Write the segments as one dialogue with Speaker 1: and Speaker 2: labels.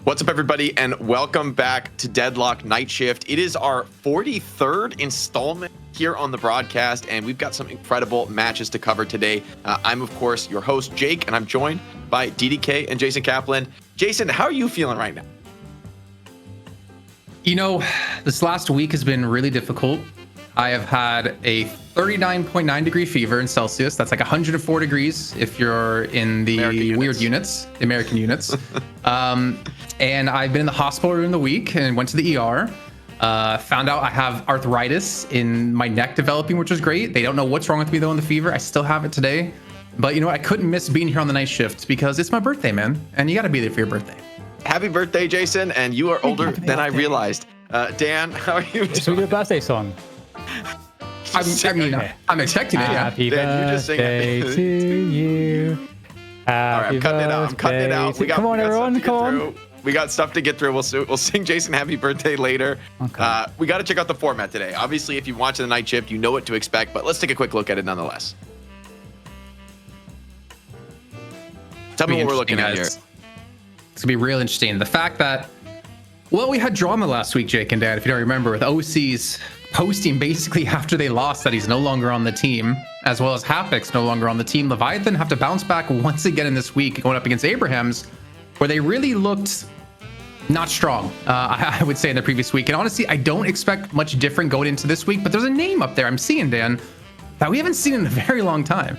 Speaker 1: What's up, everybody, and welcome back to Deadlock Night Shift. It is our 43rd installment here on the broadcast, and we've got some incredible matches to cover today. I'm, of course, your host, Jake, and I'm joined by DDK and Jason Kaplan. Jason, how are you feeling right now?
Speaker 2: You know, this last week has been really difficult. I have had a 39.9 degree fever in Celsius. That's like 104 degrees if you're in the weird units, the American units. And I've been in the hospital during the week and went to the ER. Found out I have arthritis in my neck developing, which is great. They don't know what's wrong with me though in the fever. I still have it today. But you know what? I couldn't miss being here on the night shift because it's my birthday, man. And you got to be there for your birthday.
Speaker 1: Happy birthday, Jason. And you are older than I realized. Dan, how are you doing?
Speaker 3: So your birthday song.
Speaker 2: I'm expecting it.
Speaker 3: Happy
Speaker 1: Dan,
Speaker 3: birthday to you.
Speaker 1: All right, I'm cutting it out. I'm cutting it out.
Speaker 3: Come on, everyone. Come on.
Speaker 1: We got stuff to get through. We'll sing Jason happy birthday later.
Speaker 3: Okay.
Speaker 1: We got to check out the format today. Obviously, if you watch the night shift, you know what to expect, but let's take a quick look at it nonetheless. Tell me what we're looking at here.
Speaker 2: It's going to be real interesting. The fact that, well, we had drama last week, Jake and Dan, if you don't remember, with OC's posting basically after they lost that he's no longer on the team, as well as Hapix no longer on the team. Leviathan have to bounce back once again in this week going up against Abrahams, where they really looked not strong, I would say, in the previous week. And honestly, I don't expect much different going into this week, but there's a name up there I'm seeing, Dan, that we haven't seen in a very long time.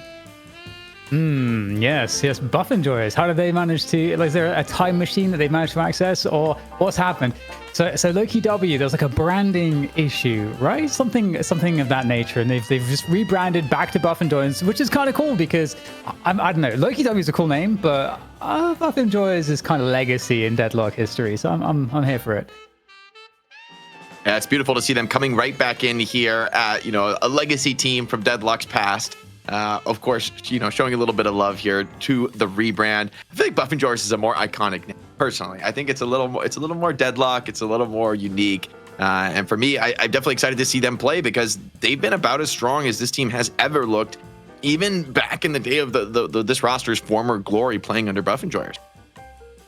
Speaker 3: Yes, Buff Enjoyers. How did they manage to, like, is there a time machine that they've managed to access, or what's happened? So Lowkey W, there's like a branding issue, right? Something of that nature, and they've just rebranded back to Buff Enjoyers, which is kind of cool because I don't know, Lowkey W is a cool name, but Buff Enjoyers is kind of legacy in Deadlock history, so I'm here for it.
Speaker 1: Yeah, it's beautiful to see them coming right back in here at, a legacy team from Deadlock's past. Of course, showing a little bit of love here to the rebrand. I feel like Buff and Joris is a more iconic name, personally. I think it's a little more Deadlock. It's a little more unique. And for me, I'm definitely excited to see them play because they've been about as strong as this team has ever looked, even back in the day of this roster's former glory playing under Buff and Joris.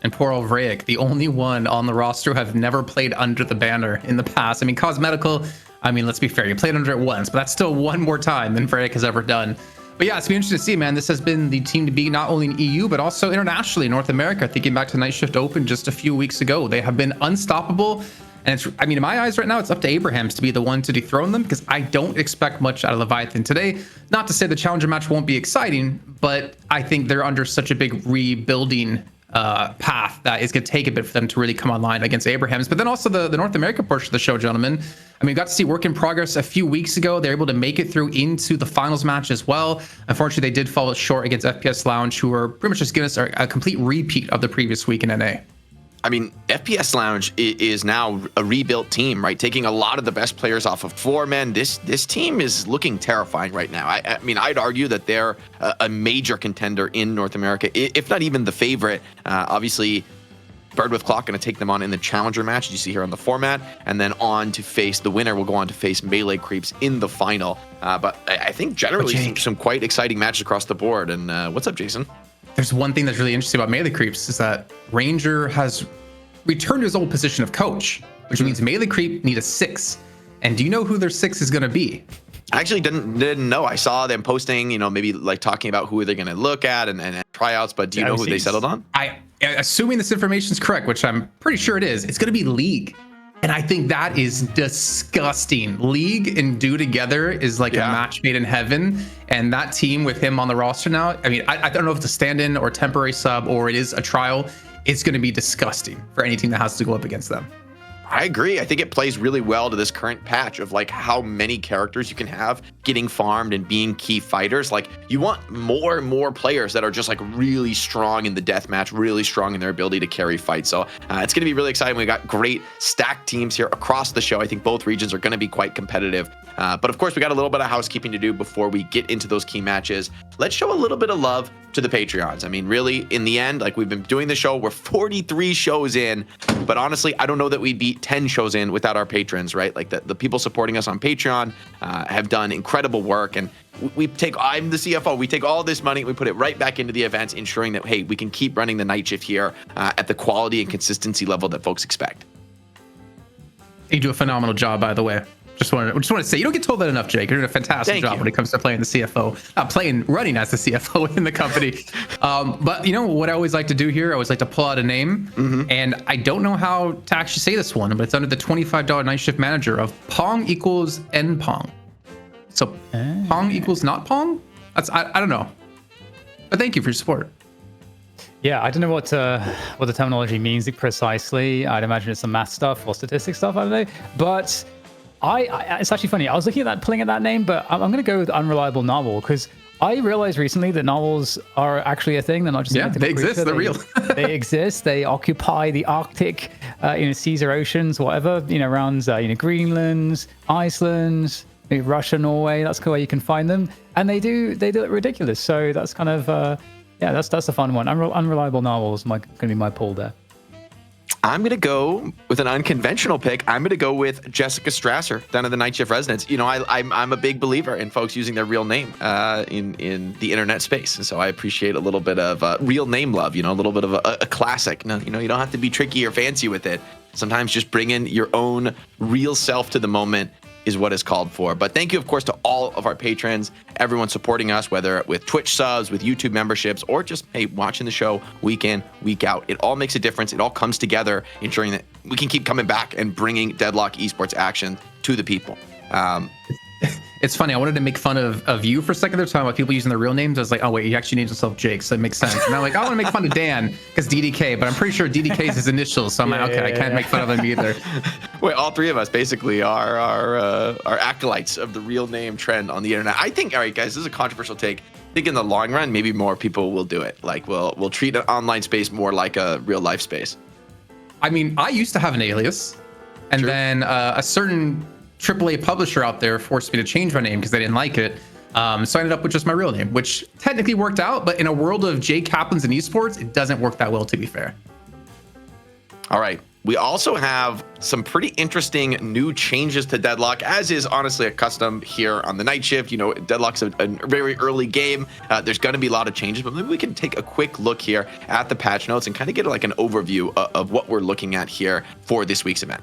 Speaker 2: And poor old Vraic, the only one on the roster who have never played under the banner in the past. I mean, Cosmetical, let's be fair, you played under it once, but that's still one more time than Vraic has ever done. But yeah, it's been interesting to see, man. This has been the team to beat not only in EU, but also internationally, North America. Thinking back to Night Shift Open just a few weeks ago, they have been unstoppable. And it's, in my eyes right now, it's up to Abrahams to be the one to dethrone them because I don't expect much out of Leviathan today. Not to say the challenger match won't be exciting, but I think they're under such a big rebuilding path that it's going to take a bit for them to really come online against Abrahams. But then also the North America portion of the show, gentlemen. We got to see Work in Progress a few weeks ago. They're able to make it through into the finals match as well. Unfortunately, they did fall short against FPS Lounge, who were pretty much just giving us a complete repeat of the previous week in NA.
Speaker 1: FPS Lounge is now a rebuilt team, right? Taking a lot of the best players off of floor, man. This team is looking terrifying right now. I'd argue that they're a major contender in North America, if not even the favorite. Obviously, Bird with Clock going to take them on in the challenger match, as you see here on the format, and then on to face the winner will go on to face Melee Creeps in the final. But I think generally some quite exciting matches across the board. And what's up, Jason?
Speaker 2: There's one thing that's really interesting about Melee Creeps is that Ranger has returned to his old position of coach, which means Melee Creep need a 6. And do you know who their 6 is going to be?
Speaker 1: I actually didn't know. I saw them posting, maybe like talking about who they're going to look at and tryouts, but do you know who they settled on?
Speaker 2: Assuming this information is correct, which I'm pretty sure it is, it's going to be League. And I think that is disgusting. League and Do together is like a match made in heaven. And that team with him on the roster now, I don't know if it's a stand-in or temporary sub or it is a trial. It's going to be disgusting for any team that has to go up against them.
Speaker 1: I agree. I think it plays really well to this current patch of like how many characters you can have getting farmed and being key fighters. Like you want more and more players that are just like really strong in the deathmatch, really strong in their ability to carry fights. So it's going to be really exciting. We got great stacked teams here across the show. I think both regions are going to be quite competitive. But of course, we got a little bit of housekeeping to do before we get into those key matches. Let's show a little bit of love to the Patreons. I mean, really, in the end, like we've been doing the show, we're 43 shows in, but honestly, I don't know that we'd be 10 shows in without our patrons, right? Like the people supporting us on Patreon have done incredible work, and I'm the CFO, we take all this money, we put it right back into the events, ensuring that, hey, we can keep running the night shift here at the quality and consistency level that folks expect.
Speaker 2: You do a phenomenal job, by the way. Just want to say, you don't get told that enough, Jake. You're doing a fantastic job when it comes to playing the CFO, running as the CFO in the company. But you know what I always like to do here? I always like to pull out a name, and I don't know how to actually say this one, but it's under the $25 night shift manager of Pong equals NPong. So Pong equals not Pong? I don't know. But thank you for your support.
Speaker 3: Yeah, I don't know what the terminology means precisely. I'd imagine it's some math stuff or statistics stuff. I don't know. But it's actually funny. I was looking at that, pulling at that name, but I'm going to go with unreliable narwhal because I realized recently that narwhals are actually a thing. They're not just
Speaker 2: they exist. They're real.
Speaker 3: They exist. They occupy the Arctic, seas or oceans, whatever, around Greenland, Iceland, Russia, Norway. That's where you can find them, and they do look ridiculous. So that's kind of that's a fun one. Unreliable narwhals going to be my pull there.
Speaker 1: I'm going to go with an unconventional pick. I'm going to go with Jessica Strasser down at the Night Shift Residence. I'm a big believer in folks using their real name in the internet space. And so I appreciate a little bit of real name love, a little bit of a classic. No, you don't have to be tricky or fancy with it. Sometimes just bring in your own real self to the moment is what is called for. But thank you, of course, to all of our patrons, everyone supporting us, whether with Twitch subs, with YouTube memberships, or just, hey, watching the show week in, week out. It all makes a difference. It all comes together, ensuring that we can keep coming back and bringing Deadlock esports action to the people.
Speaker 2: It's funny. I wanted to make fun of you for a second. They're talking about people using their real names. I was like, oh, wait, he actually names himself Jake, so it makes sense. And I'm like, I want to make fun of Dan because DDK, but I'm pretty sure DDK is his initials. So I'm like, okay, I can't make fun of him either.
Speaker 1: Wait, all three of us basically are acolytes of the real name trend on the internet. I think, all right, guys, this is a controversial take. I think in the long run, maybe more people will do it. Like we'll treat an online space more like a real life space.
Speaker 2: I mean, I used to have an alias, and then a certain AAA publisher out there forced me to change my name because they didn't like it. So I ended up with just my real name, which technically worked out. But in a world of Jake Kaplans and esports, it doesn't work that well, to be fair.
Speaker 1: All right. We also have some pretty interesting new changes to Deadlock, as is honestly a custom here on the night shift. Deadlock's a very early game. There's going to be a lot of changes, but maybe we can take a quick look here at the patch notes and kind of get like an overview of what we're looking at here for this week's event.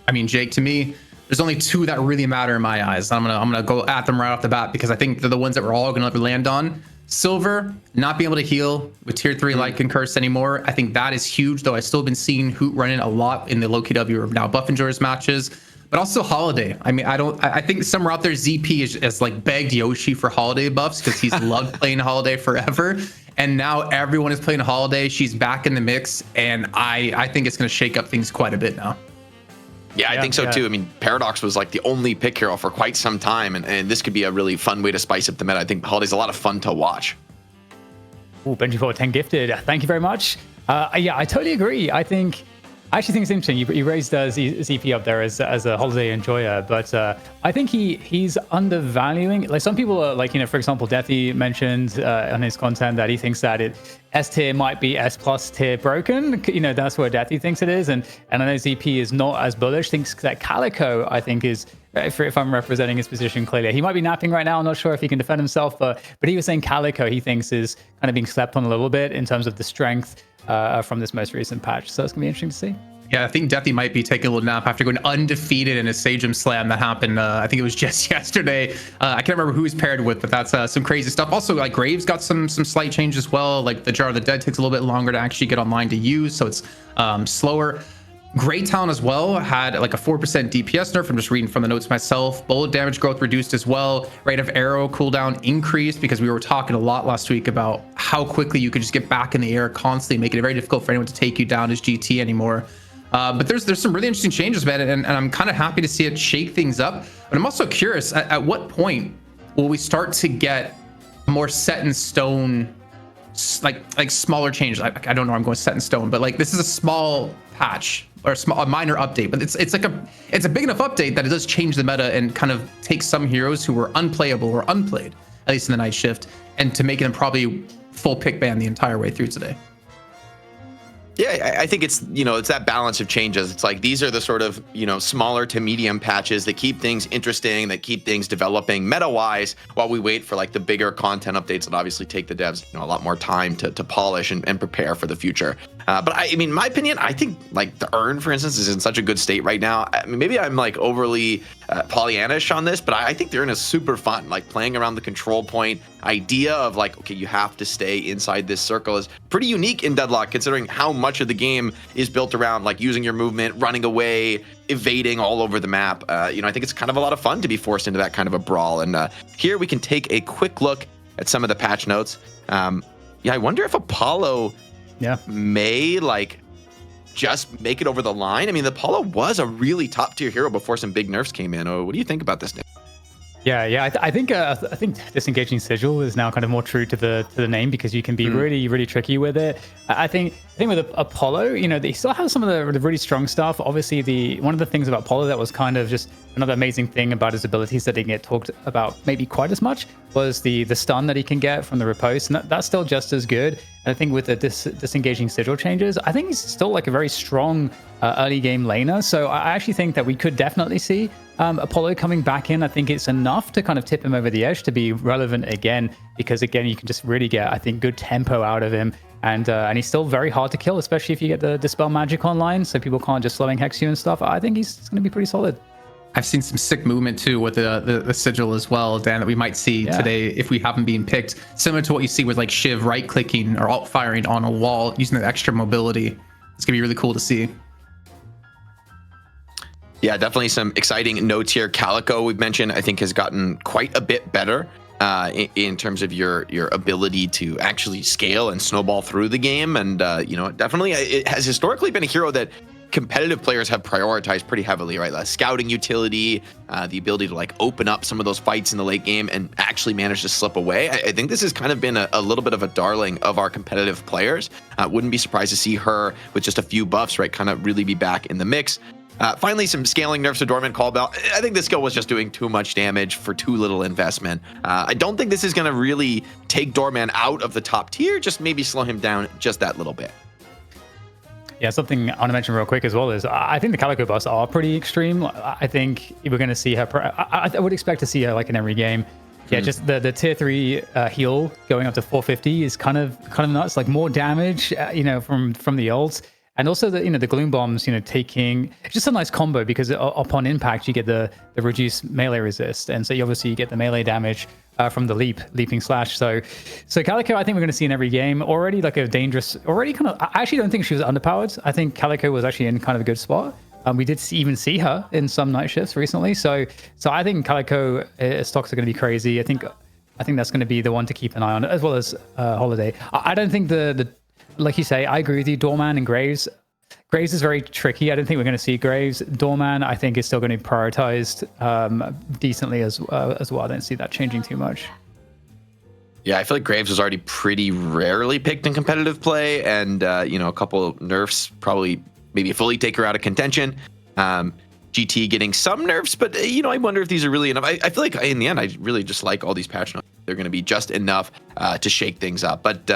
Speaker 2: I mean, Jake, to me, there's only two that really matter in my eyes. I'm gonna go at them right off the bat because I think they're the ones that we're all gonna land on. Silver, not being able to heal with tier 3 light and curse anymore. I think that is huge, though. I've still been seeing Hoot running a lot in the Lowkey W or now Buff Enjoyers matches, but also Holiday. I mean, I think somewhere out there ZP has like begged Yoshi for Holiday buffs because he's loved playing Holiday forever. And now everyone is playing Holiday. She's back in the mix, and I think it's gonna shake up things quite a bit now.
Speaker 1: Yeah, I think so too. I mean, Paradox was like the only pick hero for quite some time, and this could be a really fun way to spice up the meta. I think Holiday's a lot of fun to watch.
Speaker 3: Oh, Benji for 10 gifted. Thank you very much. Yeah, I totally agree. I actually think it's interesting. You raised ZP up there as a Holiday enjoyer, but I think he's undervaluing. Like some people are like, for example, Deathy mentioned on his content that he thinks that S tier might be S plus tier broken. That's where Deathy thinks it is, and I know ZP is not as bullish. Thinks that Calico, I think, is. If I'm representing his position clearly, he might be napping right now. I'm not sure if he can defend himself, but he was saying Calico he thinks is kind of being slept on a little bit in terms of the strength from this most recent patch. So it's gonna be interesting to see.
Speaker 2: Yeah, I think Deathy might be taking a little nap after going undefeated in a Sagem Slam that happened. I think it was just yesterday. I can't remember who he's paired with, but that's some crazy stuff. Also, like Graves got some slight change as well. Like the Jar of the Dead takes a little bit longer to actually get online to use, so it's slower. Great Town as well had like a 4% DPS nerf. I'm just reading from the notes myself. Bullet damage growth reduced as well. Rate of arrow cooldown increased because we were talking a lot last week about how quickly you could just get back in the air constantly, making it very difficult for anyone to take you down as GT anymore. But there's some really interesting changes, man, and I'm kind of happy to see it shake things up. But I'm also curious, at what point will we start to get more set in stone, like smaller changes? I don't know, I'm going set in stone, but like this is a small patch or a minor update, but it's a big enough update that it does change the meta and kind of take some heroes who were unplayable or unplayed, at least in the night shift, and to making him probably full pick ban the entire way through today.
Speaker 1: Yeah, I think it's, it's that balance of changes. It's like these are the sort of, smaller to medium patches that keep things interesting, that keep things developing meta-wise while we wait for like the bigger content updates that obviously take the devs, a lot more time to polish and prepare for the future. But I mean, my opinion, I think like the urn, for instance, is in such a good state right now. I mean, maybe I'm like overly Pollyannish on this, but I think the urn is super fun. Like playing around the control point idea of like, okay, you have to stay inside this circle is pretty unique in Deadlock, considering how much of the game is built around like using your movement, running away, evading all over the map. I think it's kind of a lot of fun to be forced into that kind of a brawl. And here we can take a quick look at some of the patch notes. I wonder if Apollo may like just make it over the line. I mean, Apollo was a really top tier hero before some big nerfs came in. What do you think about this, Nick?
Speaker 3: Yeah. I think disengaging sigil is now kind of more true to the name, because you can be really, really tricky with it. I think with Apollo, they still have some of the really strong stuff. Obviously, one of the things about Apollo that was kind of just another amazing thing about his abilities that didn't get talked about maybe quite as much was the stun that he can get from the riposte, and that's still just as good. And I think with the disengaging sigil changes, I think he's still like a very strong early game laner. So I actually think that we could definitely see Apollo coming back in. I think it's enough to kind of tip him over the edge to be relevant again, because again, you can just really get, I think, good tempo out of him. And he's still very hard to kill, especially if you get the Dispel Magic online, so people can't just slowing hex you and stuff. I think he's going to be pretty solid.
Speaker 2: I've seen some sick movement too with the sigil as well, Dan, that we might see today if we haven't been picked. Similar to what you see with like Shiv right-clicking or alt-firing on a wall using the extra mobility. It's going to be really cool to see.
Speaker 1: Yeah, definitely some exciting notes here. Calico, we've mentioned, I think has gotten quite a bit better in terms of your ability to actually scale and snowball through the game. And, definitely it has historically been a hero that competitive players have prioritized pretty heavily, right? Like scouting utility, the ability to like open up some of those fights in the late game and actually manage to slip away. I think this has kind of been a little bit of a darling of our competitive players. Wouldn't be surprised to see her with just a few buffs, right? Kind of really be back in the mix. Finally, some scaling nerfs to Dormant Callbell. I think this skill was just doing too much damage for too little investment. I don't think this is going to really take Dorman out of the top tier, just maybe slow him down just that little bit.
Speaker 3: Yeah, something I want to mention real quick as well is I think the Calico buffs are pretty extreme. I think we're going to see her. I would expect to see her like in every game. Yeah, just the tier 3 heal going up to 450 is kind of nuts. Like more damage, from the ults. And also the gloom bombs, taking just a nice combo, because upon impact you get the reduced melee resist, and so you get the melee damage from the leaping slash. So Calico, I think we're going to see in every game already, like a dangerous. Already kind of. I actually don't think she was underpowered. I think Calico was actually in kind of a good spot. We did even see her in some night shifts recently. So I think Calico stocks are going to be crazy. I think that's going to be the one to keep an eye on, as well as Holiday. I don't think the like you say, I agree with you. Doorman and Graves. Graves is very tricky. I don't think we're going to see Graves. Doorman, I think, is still going to be prioritized decently as well. I don't see that changing too much.
Speaker 1: Yeah, I feel like Graves was already pretty rarely picked in competitive play, and a couple of nerfs probably maybe fully take her out of contention. GT getting some nerfs, but I wonder if these are really enough. I feel like in the end, I really just like all these patch notes. They're going to be just enough to shake things up, but.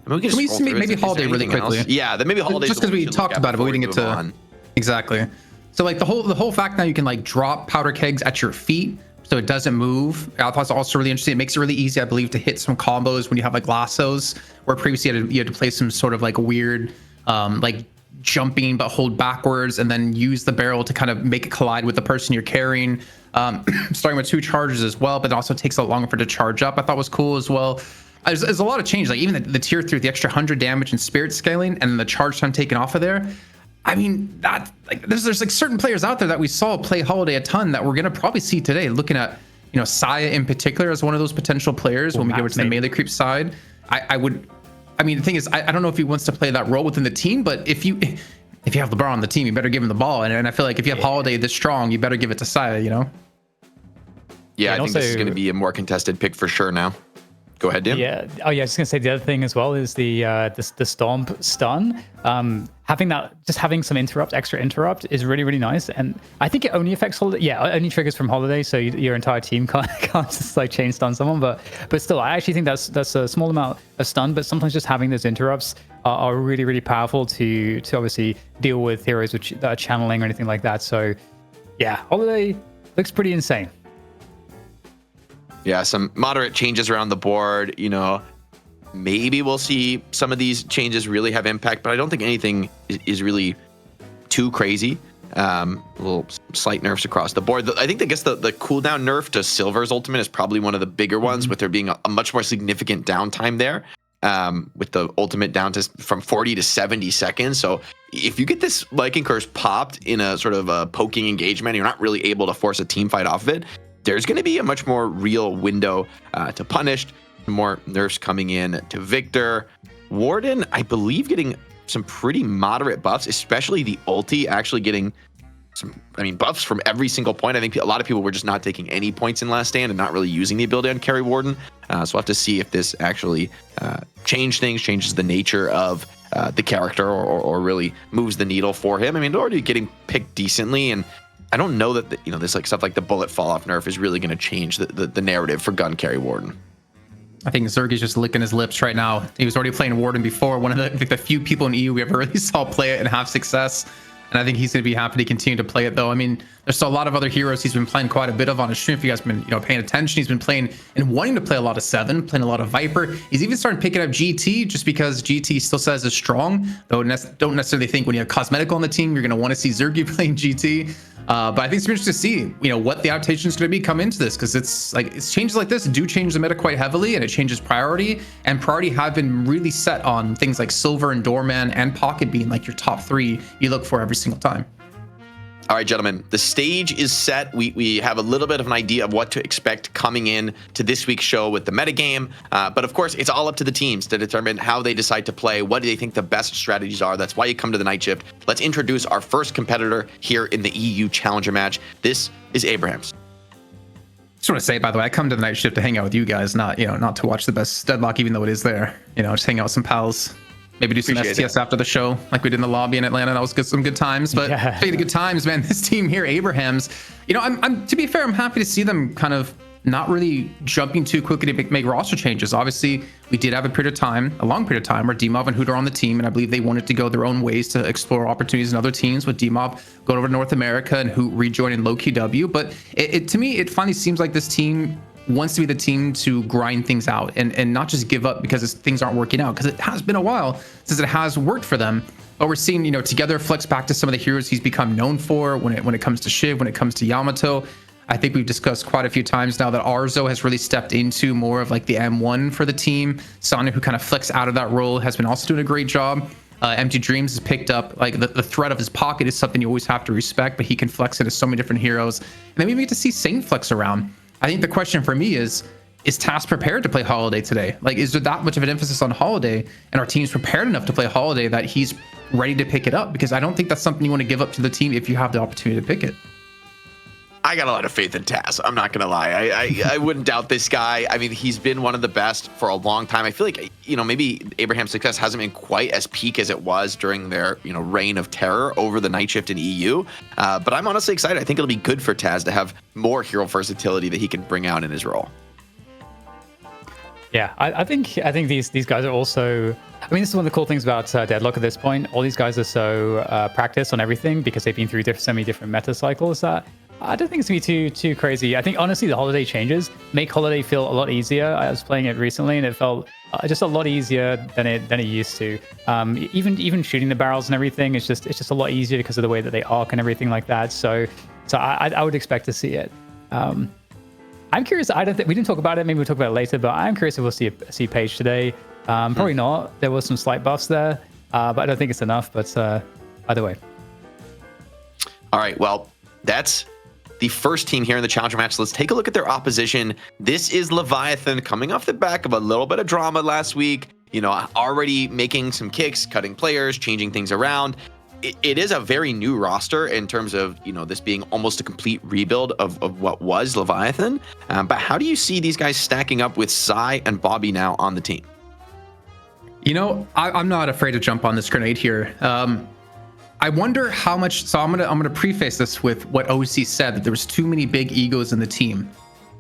Speaker 1: Can
Speaker 2: we see maybe Holiday really quickly?
Speaker 1: Yeah, then maybe Holiday.
Speaker 2: Just because we talked about it, but we didn't get to on. Exactly. So like the whole fact now you can like drop powder kegs at your feet, so it doesn't move. I thought it's also really interesting. It makes it really easy, I believe, to hit some combos when you have like lassos, where previously you had to play some sort of like weird, like jumping but hold backwards and then use the barrel to kind of make it collide with the person you're carrying. Starting with 2 charges as well, but it also takes a lot longer for it to charge up. I thought was cool as well. There's a lot of change, like even the tier 3, the extra 100 damage and spirit scaling, and the charge time taken off of there. I mean, that like there's like certain players out there that we saw play Holiday a ton that we're gonna probably see today. Looking at Saya in particular as one of those potential players when we get over to the melee creep side. I mean, the thing is, I don't know if he wants to play that role within the team, but if you have LeBron on the team, you better give him the ball. And I feel like if you have Holiday this strong, you better give it to Saya.
Speaker 1: Yeah, I think this is going to be a more contested pick for sure now. Go ahead, Dan.
Speaker 3: Yeah. Oh, yeah. I was just gonna say the other thing as well is the stomp stun. Having some extra interrupt is really, really nice. And I think it only affects holiday. Yeah, it only triggers from holiday, so your entire team can't just like chain stun someone. But still, I actually think that's a small amount of stun. But sometimes just having those interrupts are really, really powerful to obviously deal with heroes that are channeling or anything like that. So yeah, holiday looks pretty insane.
Speaker 1: Yeah, some moderate changes around the board. Maybe we'll see some of these changes really have impact, but I don't think anything is really too crazy. Little slight nerfs across the board. I think the cooldown nerf to Silver's ultimate is probably one of the bigger ones, with there being a much more significant downtime there, with the ultimate down to from 40 to 70 seconds. So if you get this Viking Curse popped in a sort of a poking engagement, you're not really able to force a team fight off of it. There's going to be a much more real window to punish. More nerfs coming in to Victor. Warden, I believe, getting some pretty moderate buffs, especially the ulti actually getting buffs from every single point. I think a lot of people were just not taking any points in Last Stand and not really using the ability on carry Warden. So we'll have to see if this actually changes the nature of the character or really moves the needle for him. Already getting picked decently, and I don't know that this stuff like the bullet fall off nerf is really going to change the narrative for gun carry Warden.
Speaker 2: I think Zergy's just licking his lips right now. He was already playing Warden before, one of the few people in EU we ever really saw play it and have success. And I think he's going to be happy to continue to play it, though. There's still a lot of other heroes he's been playing quite a bit of on his stream. If you guys have been paying attention, he's been playing and wanting to play a lot of 7, playing a lot of Viper. He's even started picking up GT just because GT still says is strong, though don't necessarily think when you have Cosmetical on the team, you're going to want to see Zergy playing GT. But I think it's interesting to see, what the adaptation is going to be come into this, because it's changes like this do change the meta quite heavily, and it changes priority. And priority have been really set on things like Silver and Doorman and Pocket being like your top 3 you look for every single time.
Speaker 1: All right, gentlemen, the stage is set. We have a little bit of an idea of what to expect coming in to this week's show with the metagame. But of course, it's all up to the teams to determine how they decide to play. What do they think the best strategies are? That's why you come to the night shift. Let's introduce our first competitor here in the EU Challenger match. This is Abrahams.
Speaker 2: Just want to say, by the way, I come to the night shift to hang out with you guys, not to watch the best Deadlock, even though it is there. Just hang out with some pals. Maybe do some
Speaker 1: Appreciate
Speaker 2: STS
Speaker 1: it.
Speaker 2: after the show, like we did in the lobby in Atlanta. That was some good times. But speaking of good times, man, this team here, Abrahams, I'm to be fair, I'm happy to see them kind of not really jumping too quickly to make roster changes. Obviously, we did have a long period of time, where D-Mob and Hoot are on the team, and I believe they wanted to go their own ways to explore opportunities in other teams, with D-Mob going over to North America and Hoot rejoining Lowkey W. But to me, it finally seems like this team wants to be the team to grind things out and not just give up because things aren't working out, because it has been a while since it has worked for them. But we're seeing, Together flex back to some of the heroes he's become known for when it comes to Shiv, when it comes to Yamato. I think we've discussed quite a few times now that Arzo has really stepped into more of like the M1 for the team. Sanu, who kind of flex out of that role, has been also doing a great job. Empty Dreams has picked up, like the threat of his pocket is something you always have to respect, but he can flex into so many different heroes. And then we get to see Saint flex around. I think the question for me is Taz prepared to play Holiday today? Like, is there that much of an emphasis on Holiday, and are teams prepared enough to play Holiday that he's ready to pick it up? Because I don't think that's something you want to give up to the team if you have the opportunity to pick it.
Speaker 1: I got a lot of faith in Taz. I'm not going to lie. I wouldn't doubt this guy. He's been one of the best for a long time. I feel like, maybe Abraham's success hasn't been quite as peak as it was during their, reign of terror over the night shift in EU. But I'm honestly excited. I think it'll be good for Taz to have more hero versatility that he can bring out in his role.
Speaker 3: Yeah, I think these guys are also. This is one of the cool things about Deadlock at this point. All these guys are so practiced on everything because they've been through so many different meta cycles that I don't think it's gonna be too crazy. I think honestly the Holiday changes make Holiday feel a lot easier. I was playing it recently and it felt just a lot easier than it used to. Even shooting the barrels and everything it's just a lot easier because of the way that they arc and everything like that. So I would expect to see it. I'm curious. I don't think we didn't talk about it. Maybe we'll talk about it later. But I'm curious if we'll see Paige today. Probably not. There was some slight buffs there, but I don't think it's enough. But either way.
Speaker 1: All right. Well, that's the first team here in the Challenger match. Let's take a look at their opposition. This is Leviathan, coming off the back of a little bit of drama last week. Already making some kicks, cutting players, changing things around. it is a very new roster in terms of, this being almost a complete rebuild of what was Leviathan. But how do you see these guys stacking up with Sai and Bobby now on the team?
Speaker 2: I'm not afraid to jump on this grenade here. I wonder how much. So I'm gonna preface this with what OC said, that there was too many big egos in the team,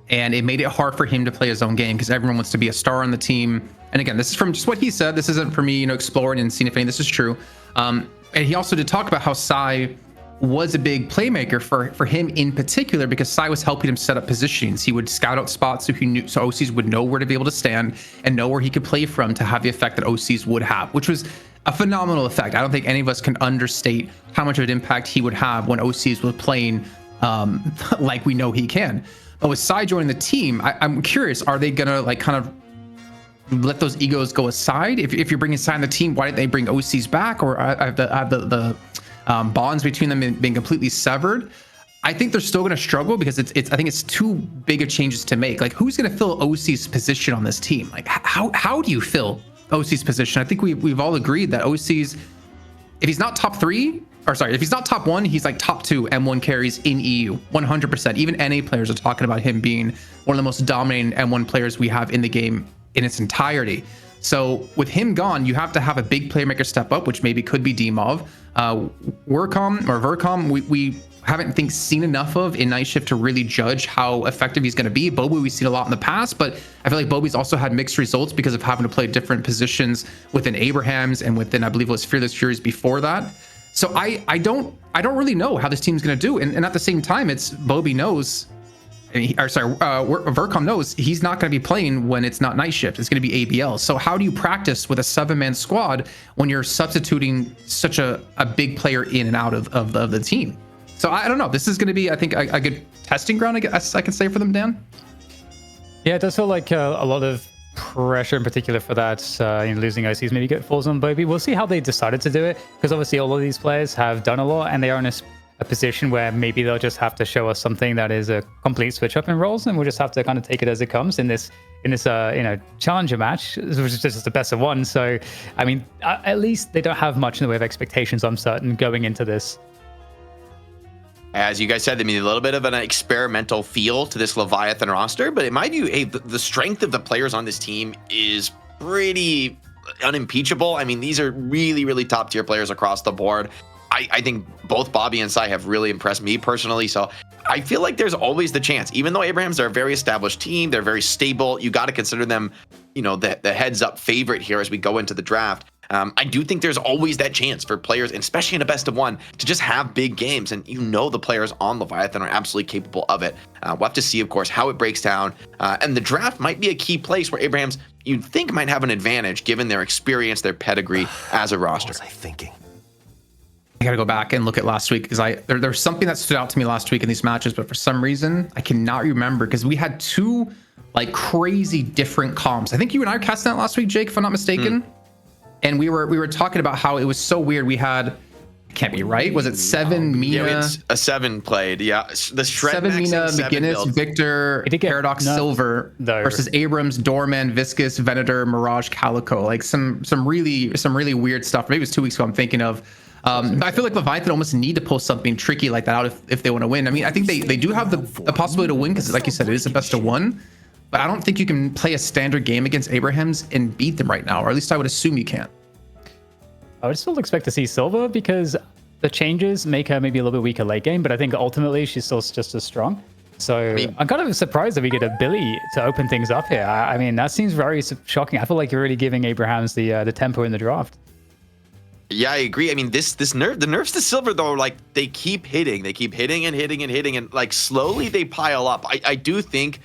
Speaker 2: and it made it hard for him to play his own game because everyone wants to be a star on the team. And again, this is from just what he said. This isn't for me, exploring and seeing if any of this is true. And he also did talk about how Sai was a big playmaker for him in particular, because Sai was helping him set up positions. He would scout out spots so OCs would know where to be able to stand and know where he could play from to have the effect that OCs would have, which was a phenomenal effect. I don't think any of us can understate how much of an impact he would have when OCs were playing like we know he can. But with Sai joining the team, I'm curious, are they gonna kind of let those egos go aside? If you're bringing Sai on the team, why didn't they bring OCs back, or have the bonds between them being completely severed? I think they're still going to struggle because I think it's too big of changes to make. Like, who's going to fill OC's position on this team? Like, how do you fill OC's position? I think we've all agreed that OC's, if he's not top 3, or sorry, if he's not top 1, he's like top 2 M1 carries in EU, 100%. Even NA players are talking about him being one of the most dominating M1 players we have in the game in its entirety. So with him gone, you have to have a big playmaker step up, which maybe could be Demov. Vercom, we haven't seen enough of in Night Shift to really judge how effective he's going to be. Bobi, we've seen a lot in the past, but I feel like Bobi's also had mixed results because of having to play different positions within Abrahams and within, I believe it was Fearless Furies before that. So I don't really know how this team's going to do. And at the same time, it's Bobi knows, Vercom knows he's not going to be playing when it's not Night Shift. It's going to be ABL. So how do you practice with a 7-man squad when you're substituting such a big player in and out of the team? So I don't know. This is going to be, I think, a good testing ground, I guess I can say, for them, Dan.
Speaker 3: Yeah, it does feel like a lot of pressure in particular for that. Losing OCs maybe falls on Bobi. We'll see how they decided to do it, because obviously all of these players have done a lot, and they are in a position where maybe they'll just have to show us something that is a complete switch up in roles, and we'll just have to kind of take it as it comes in this challenger match, which is just the best of one. So I mean, at least they don't have much in the way of expectations, I'm certain, going into this.
Speaker 1: As you guys said, a little bit of an experimental feel to this Leviathan roster, but in my view, the strength of the players on this team is pretty unimpeachable. These are really, really top tier players across the board. I think both Bobby and Sai have really impressed me personally. So I feel like there's always the chance, even though Abrahams are a very established team, they're very stable. You got to consider them, the heads up favorite here as we go into the draft. I do think there's always that chance for players, and especially in a best of one, to just have big games. And the players on Leviathan are absolutely capable of it. We'll have to see, of course, how it breaks down. And the draft might be a key place where Abrahams, you'd think, might have an advantage given their experience, their pedigree as a roster.
Speaker 4: What was I thinking?
Speaker 2: I gotta go back and look at last week, because there's something that stood out to me last week in these matches, but for some reason I cannot remember, because we had two crazy different comps. I think you and I were casting that last week, Jake, if I'm not mistaken. And we were talking about how it was so weird. We had, can't be right, was it 7 Mina?
Speaker 1: Yeah, it's a 7 played. Yeah, the Shred
Speaker 2: 7 Mina, McGinnis, Victor, Paradox, Silver versus Abrams, Doorman, Viscous, Venator, Mirage, Calico. Some really weird stuff. Maybe it was 2 weeks ago I'm thinking of. But I feel like Leviathan almost need to pull something tricky like that out if they want to win. I think they do have the possibility to win, because, like you said, it is a best of one. But I don't think you can play a standard game against Abrahams and beat them right now, or at least I would assume you can't.
Speaker 3: I would still expect to see Silver, because the changes make her maybe a little bit weaker late game, but I think ultimately she's still just as strong. So I'm kind of surprised that we get a Billy to open things up here. That seems very shocking. I feel like you're really giving Abrahams the tempo in the draft.
Speaker 1: Yeah, I agree. The nerfs to Silver, though, they keep hitting. They keep hitting and hitting and hitting, and slowly they pile up. I do think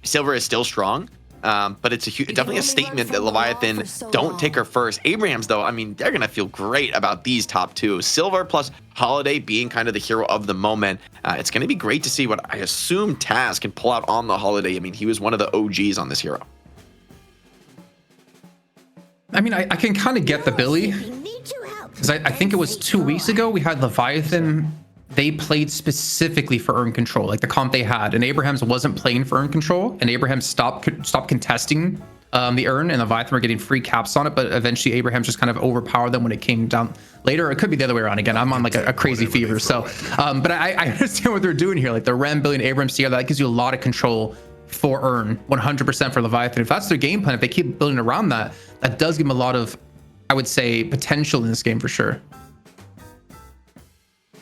Speaker 1: Silver is still strong, but it's definitely a statement that Leviathan don't take her first. Abrahams, though, they're going to feel great about these top two. Silver plus Holiday being kind of the hero of the moment. It's going to be great to see what I assume Taz can pull out on the Holiday. He was one of the OGs on this hero.
Speaker 2: I can kind of get the Billy, because I think it was 2 weeks ago we had Leviathan. They played specifically for earn control, like the comp they had, and Abrahams wasn't playing for earn control, and Abrahams stopped contesting the Urn and Leviathan were getting free caps on it, but eventually Abraham just kind of overpowered them when it came down later. It could be the other way around. Again, I'm on like a crazy fever. So, but I understand what they're doing here. Like the Rem building Abrams together, that gives you a lot of control for Urn, 100% for Leviathan. If that's their game plan, if they keep building around that, that does give them a lot of, I would say, potential in this game for sure.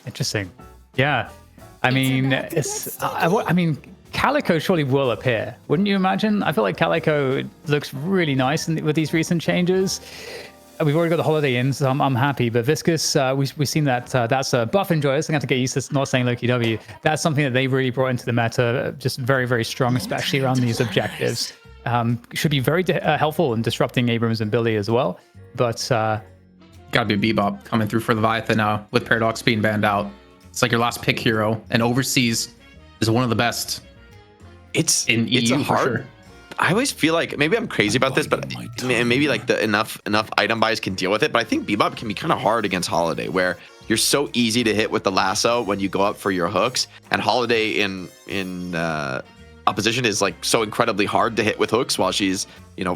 Speaker 3: Interesting. Yeah. I mean, I mean, Calico surely will appear, wouldn't you imagine? I feel like Calico looks really nice with these recent changes. We've already got the holiday in, so I'm happy. But Viscous, we've seen that that's a buff enjoyers. I'm going to have to get used to not saying Lowkey W. That's something that they really brought into the meta, just very, very strong, especially around these objectives. Should be very helpful in disrupting Abrams and Billy as well. But
Speaker 2: gotta be a Bebop coming through for Leviathan now with Paradox being banned out. It's like your last pick hero, and overseas is one of the best.
Speaker 1: It's
Speaker 2: in EU,
Speaker 1: it's a hard.
Speaker 2: for sure.
Speaker 1: I always feel like maybe I'm crazy about this, but maybe like the enough item buys can deal with it. But I think Bebop can be kind of hard against Holiday, where you're so easy to hit with the lasso when you go up for your hooks, and Holiday in opposition is like so incredibly hard to hit with hooks while she's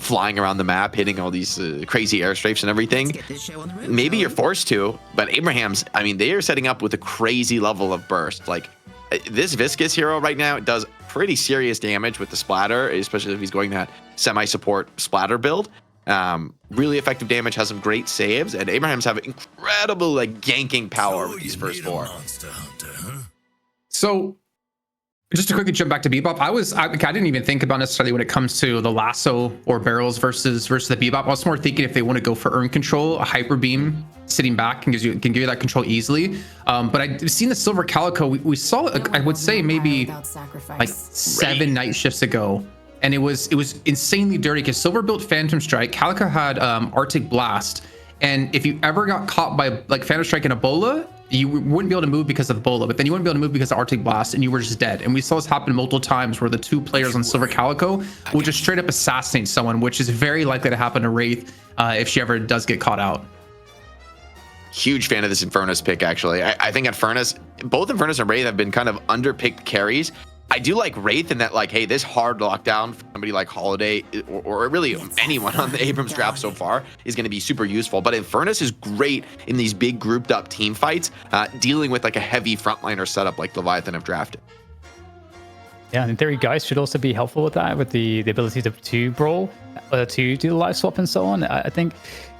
Speaker 1: flying around the map, hitting all these crazy airstrafes and everything. Maybe you're forced to, but Abraham's, I mean, they are setting up with a crazy level of burst. Like this Viscous hero right now does pretty serious damage with the splatter, especially if he's going that semi-support splatter build. Really effective damage, has some great saves, and Abraham's have incredible like ganking power with these first four.
Speaker 2: So just to quickly jump back to Bebop, I didn't even think about necessarily when it comes to the lasso or barrels versus the Bebop. I was more thinking if they want to go for Urn control, a hyper beam sitting back can give you that control easily. But I've seen the Silver Calico. We saw it, I would say maybe like 7 night shifts ago, and it was insanely dirty because Silver built Phantom Strike, Calico had Arctic Blast, and if you ever got caught by like Phantom Strike and Ebola, you wouldn't be able to move because of Ebola, but then you wouldn't be able to move because of Arctic Blast, and you were just dead. And we saw this happen multiple times where the 2 players on Silver Calico will just straight up assassinate someone, which is very likely to happen to Wraith if she ever does get caught out.
Speaker 1: Huge fan of this Infernus pick, actually. I think Infernus, both Infernus and Wraith have been kind of underpicked carries. I do like Wraith in that, like, hey, this hard lockdown for somebody like Holiday, or really anyone on the Abrams draft so far, is going to be super useful. But Infernus is great in these big grouped up team fights, dealing with like a heavy frontliner setup like Leviathan have drafted.
Speaker 3: Yeah, and in theory, Geist should also be helpful with that, with the ability to brawl, to do the life swap and so on. I think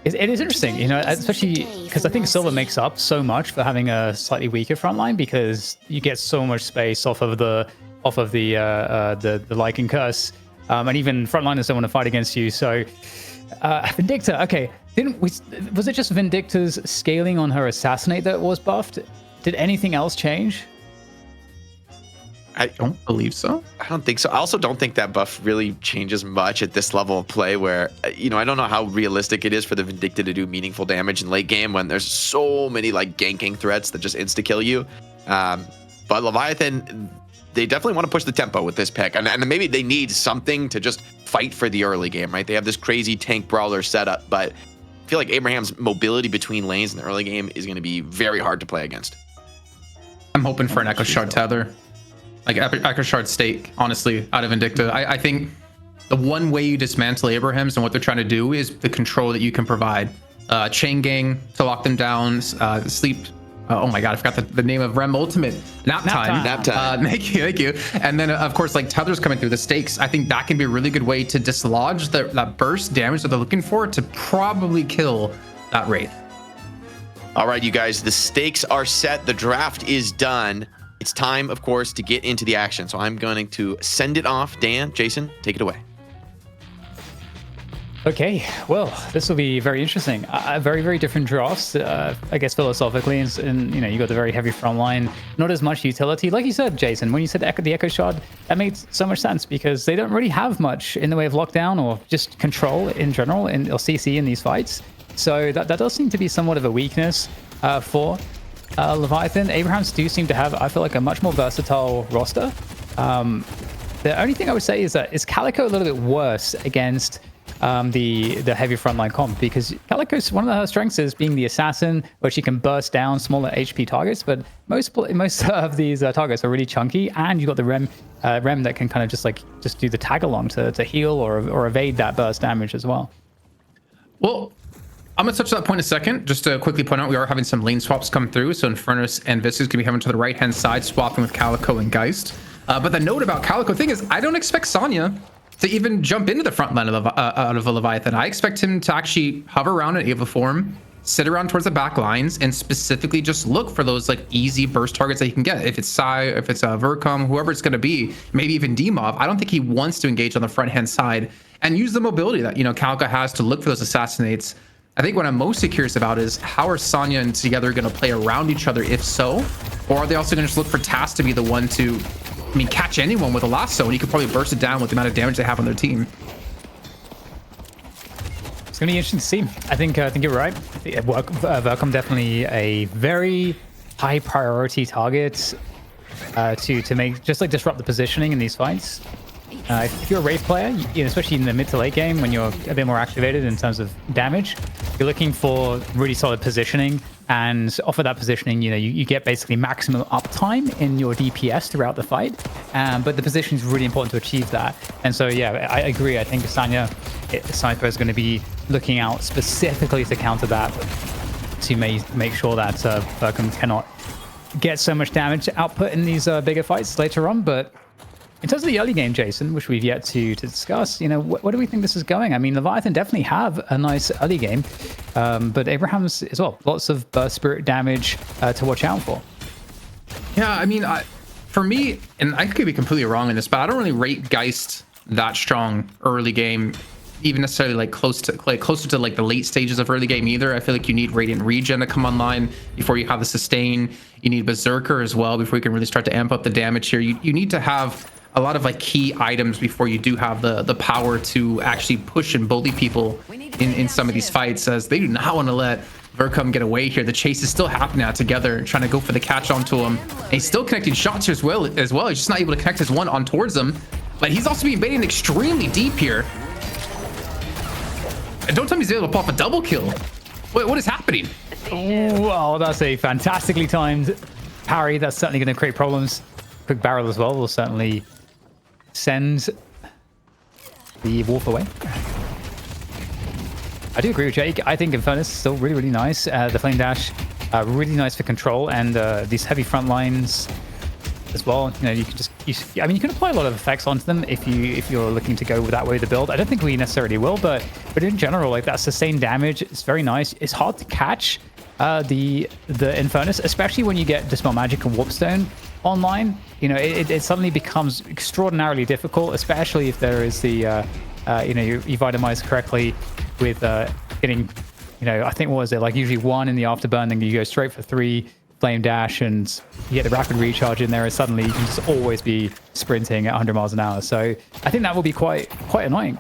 Speaker 3: it is interesting, especially because I think Silver makes up so much for having a slightly weaker frontline, because you get so much space off of the Lycan Curse, and even frontliners don't want to fight against you. So Vindicta, okay, was it just Vindicta's scaling on her Assassinate that was buffed? Did anything else change?
Speaker 2: I don't believe so.
Speaker 1: I don't think so. I also don't think that buff really changes much at this level of play, where I don't know how realistic it is for the Vindicta to do meaningful damage in late game when there's so many like ganking threats that just insta kill you. But Leviathan, they definitely want to push the tempo with this pick, and maybe they need something to just fight for the early game, right? They have this crazy tank brawler setup, but I feel like Abraham's mobility between lanes in the early game is going to be very hard to play against.
Speaker 2: I'm hoping for an Echo Shard tether, like Echo Shard stake, honestly, out of Vindicta. I think the one way you dismantle Abrahams and what they're trying to do is the control that you can provide. Chain gang to lock them down, sleep. Oh my god, I forgot the name of Rem Ultimate. Nap time. Thank you. And then of course, like tethers coming through the stakes. I think that can be a really good way to dislodge that burst damage that they're looking for to probably kill that Wraith.
Speaker 1: All right, you guys, the stakes are set. The draft is done. It's time, of course, to get into the action. So I'm going to send it off. Dan, Jason, take it away.
Speaker 3: Okay, well, this will be very interesting. Very, very different drafts, I guess, philosophically. And you got the very heavy front line, not as much utility. Like you said, Jason, when you said the Echo Shard, that made so much sense because they don't really have much in the way of lockdown or just control in general or CC in these fights. So that does seem to be somewhat of a weakness for Leviathan. Abrahams do seem to have, I feel like, a much more versatile roster. The only thing I would say is that is Calico a little bit worse against the heavy frontline comp, because Calico's one of her strengths is being the assassin, where she can burst down smaller HP targets. But most of these targets are really chunky, and you've got the Rem that can kind of just do the tag along to heal or evade that burst damage as well.
Speaker 2: Well, I'm going to touch that point in a second. Just to quickly point out, we are having some lane swaps come through. So Infernus and Viscus going to be having to the right-hand side, swapping with Calico and Geist. But the note about Calico thing is, I don't expect Sonya to even jump into the front line out of a Leviathan. I expect him to actually hover around in Ava form, sit around towards the back lines, and specifically just look for those like easy burst targets that he can get. If it's Sai, if it's Vercom, whoever it's going to be, maybe even Demov. I don't think he wants to engage on the front-hand side and use the mobility that, Calico has to look for those assassinates. I think what I'm mostly curious about is how are Sonya and Together going to play around each other, if so? Or are they also going to just look for Tass to be the one to, catch anyone with a lasso, and he could probably burst it down with the amount of damage they have on their team?
Speaker 3: It's going to be interesting to see. I think you're right. Vercom definitely a very high priority target to make, just like disrupt the positioning in these fights. If you're a Wraith player, especially in the mid to late game when you're a bit more activated in terms of damage, you're looking for really solid positioning, and off of that positioning, you get basically maximum uptime in your DPS throughout the fight. But the position is really important to achieve that. And so, yeah, I agree. I think Sanya Sniper is going to be looking out specifically to counter that, to make sure that Vercom cannot get so much damage output in these bigger fights later on. But in terms of the early game, Jason, which we've yet to discuss, what do we think this is going? I mean, Leviathan definitely have a nice early game, but Abraham's as well. Lots of burst spirit damage to watch out for.
Speaker 2: Yeah, for me, and I could be completely wrong in this, but I don't really rate Geist that strong early game, even necessarily like closer to like the late stages of early game either. I feel like you need Radiant Regen to come online before you have the sustain. You need Berserker as well before you can really start to amp up the damage here. You need to have a lot of like key items before you do have the power to actually push and bully people in some of these fights, as they do not want to let Vercom get away here. The chase is still happening out Together, trying to go for the catch onto him. And he's still connecting shots here as well. He's just not able to connect his one on towards him, but he's also being baited extremely deep here. And don't tell me he's able to pop a double kill. What is happening?
Speaker 3: Oh, that's a fantastically timed parry. That's certainly going to create problems. Quick barrel as well will certainly send the Wolf away. I do agree with Jake. I think Infernus is still really, really nice. The Flame Dash, really nice for control, and these heavy front lines as well. You can just, you can apply a lot of effects onto them if you're looking to go that way with the build. I don't think we necessarily will, but in general, like that sustained damage is very nice. It's hard to catch the Infernus, especially when you get Dispel Magic and Warpstone online. It suddenly becomes extraordinarily difficult, especially if there is the you've itemized correctly with getting, I think, what was it, like usually 1 in the afterburn, then you go straight for 3 Flame Dash, and you get the rapid recharge in there, and suddenly you can just always be sprinting at 100 miles an hour. So I think that will be quite annoying.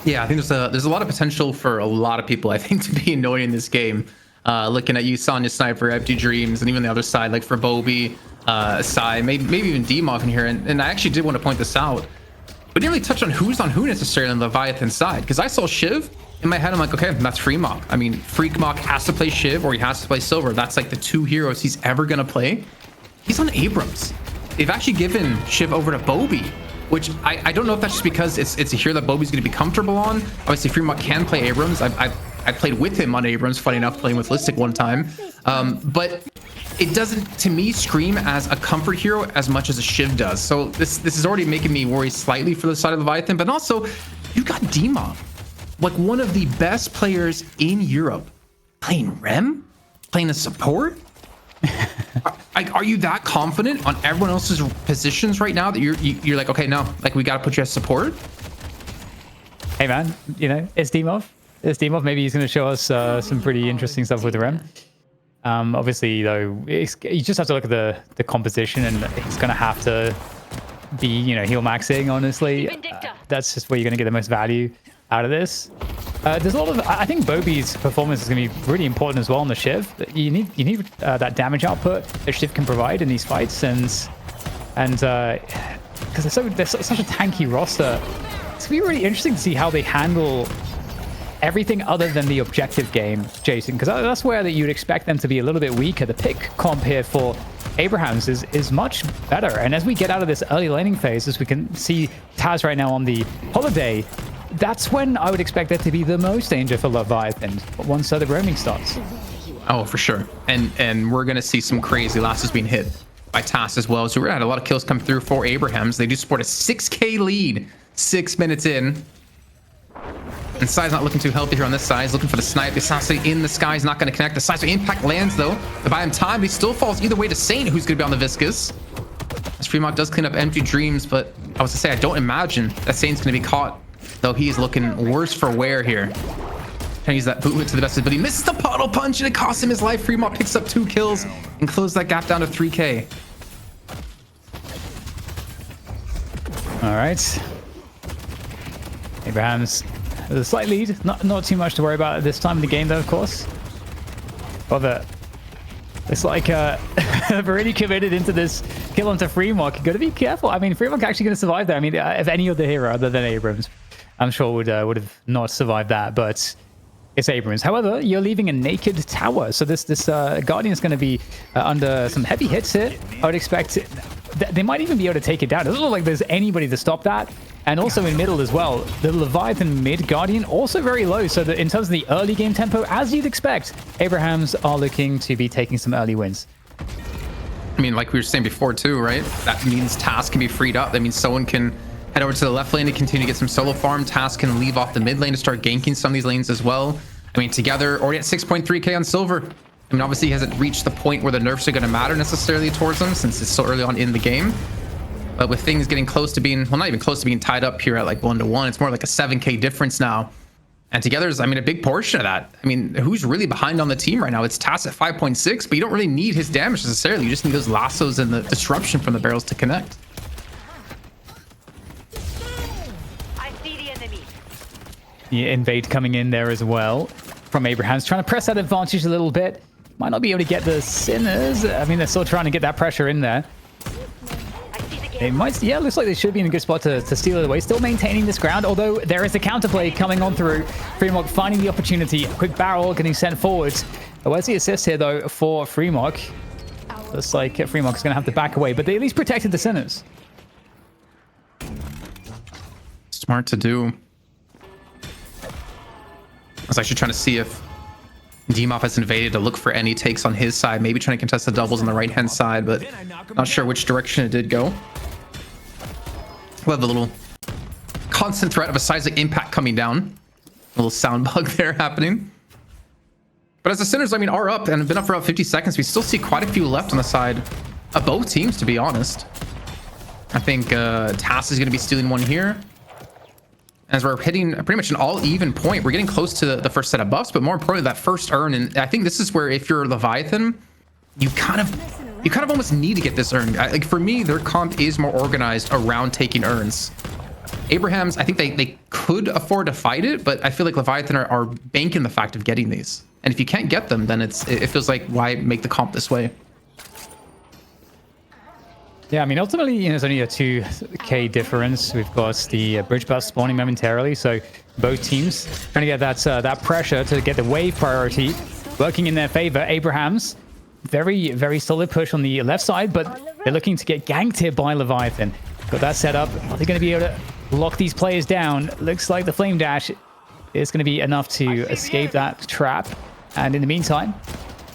Speaker 2: Yeah, I think there's a lot of potential for a lot of people, I think, to be annoying in this game. Looking at you, Sonya Sniper, Empty Dreams, and even the other side, like for Bobby, Sai, maybe even Demov in here. And I actually did want to point this out. We didn't really touch on who's on who necessarily on the Leviathan side, because I saw Shiv in my head. I'm like, okay, that's Freemok. Freakmok has to play Shiv or he has to play Silver. That's like the 2 heroes he's ever going to play. He's on Abrams. They've actually given Shiv over to Bobby, which I don't know if that's just because it's a hero that Bobby's going to be comfortable on. Obviously, Freemok can play Abrams. I played with him on Abrams, funny enough, playing with Listic one time. But it doesn't, to me, scream as a comfort hero as much as a Shiv does. So this is already making me worry slightly for the side of Leviathan. But also, you got Demov, like one of the best players in Europe, playing Rem, playing a support. Are you that confident on everyone else's positions right now that you're like, okay, no, like we got to put you as support?
Speaker 3: Hey man, it's Demov. Maybe he's going to show us some pretty interesting stuff with the Rem. Obviously, though, you just have to look at the composition, and he's going to have to be, heal maxing, honestly. That's just where you're going to get the most value out of this. There's a lot of, I think Bobby's performance is going to be really important as well on the Shiv. You need that damage output that Shiv can provide in these fights, and because they're such a tanky roster, It's gonna be really interesting to see how they handle everything other than the objective game, Jason, because that's where that you'd expect them to be a little bit weaker. The pick comp here for Abrahams is much better, and as we get out of this early laning phase, as we can see Taz right now on the holiday, that's when I would expect there to be the most danger for Leviathan once the roaming starts.
Speaker 2: Oh, for sure. And we're gonna see some crazy losses being hit by Taz as well. So we're gonna have a lot of kills come through for Abrahams. They do support a 6k lead 6 minutes in. And Sai's not looking too healthy here on this side. He's looking for the snipe. The assassin in the sky is not going to connect. The seismic impact lands, though. To buy him time, he still falls either way to Saint, who's going to be on the Viscous. As Fremont does clean up empty dreams, but I was going to say, I don't imagine that Saint's going to be caught, though he's looking worse for wear here. Trying to use that bootlet to the best, but he misses the puddle punch, and it costs him his life. Fremont picks up 2 kills and closes that gap down to 3k.
Speaker 3: All right. Abrahams with a slight lead. Not too much to worry about at this time in the game, though, of course. But it's like they're really committed into this kill onto Fremont. Got to be careful. I mean, Fremont actually going to survive there. I mean, if any other hero other than Abrams, I'm sure would have not survived that. But it's Abrams. However, you're leaving a naked tower, so this Guardian is going to be under some heavy hits here. I would expect they might even be able to take it down. It doesn't look like there's anybody to stop that. And also in middle as well, the Leviathan mid Guardian also very low. So that in terms of the early game tempo, as you'd expect, Abrahams are looking to be taking some early wins.
Speaker 2: I mean, like we were saying before too, right? That means Task can be freed up. That means someone can head over to the left lane to continue to get some solo farm. Task can leave off the mid lane to start ganking some of these lanes as well. I mean, together, already at 6.3k on silver. I mean, obviously he hasn't reached the point where the nerfs are going to matter necessarily towards him since it's so early on in the game. But with things getting close to being, well, not even close to being tied up here at like 1-1, it's more like a 7k difference now. And together is, I mean, a big portion of that. I mean, who's really behind on the team right now? It's Tass at 5.6, but you don't really need his damage necessarily. You just need those lassos and the disruption from the barrels to connect.
Speaker 4: I see the enemy.
Speaker 3: Yeah, invade coming in there as well from Abrahams, trying to press that advantage a little bit. Might not be able to get the Sinners. I mean, they're still trying to get that pressure in there. They might, yeah, looks like they should be in a good spot to steal it away. Still maintaining this ground, although there is a counterplay coming on through. Fremont finding the opportunity. A quick barrel getting sent forwards. Where's the assist here, though, for Fremont? Looks like Fremont is going to have to back away, but they at least protected the Sinners.
Speaker 2: Smart to do. I was actually trying to see if Demoff has invaded to look for any takes on his side, maybe trying to contest the doubles on the right-hand side, but not sure which direction it did go. We'll have the little constant threat of a seismic impact coming down. A little sound bug there happening. But as the Sinners, I mean, are up and have been up for about 50 seconds, we still see quite a few left on the side of both teams, to be honest. I think Tass is going to be stealing one here. As we're hitting pretty much an all-even point, we're getting close to the first set of buffs, but more importantly, that first urn. And I think this is where, if you're Leviathan, you kind of almost need to get this urn. Like for me, their comp is more organized around taking urns. Abrahams, I think they could afford to fight it, but I feel like Leviathan are banking the fact of getting these. And if you can't get them, then it feels like, why make the comp this way?
Speaker 3: Yeah, I mean, ultimately, you know, it's only a 2k difference. We've got the bridge buff spawning momentarily, so both teams trying to get that pressure to get the wave priority working in their favor. Abrahams, very, very solid push on the left side, but they're looking to get ganked here by Leviathan. Got that set up. Are they going to be able to lock these players down? Looks like the flame dash is going to be enough to escape that trap. And in the meantime,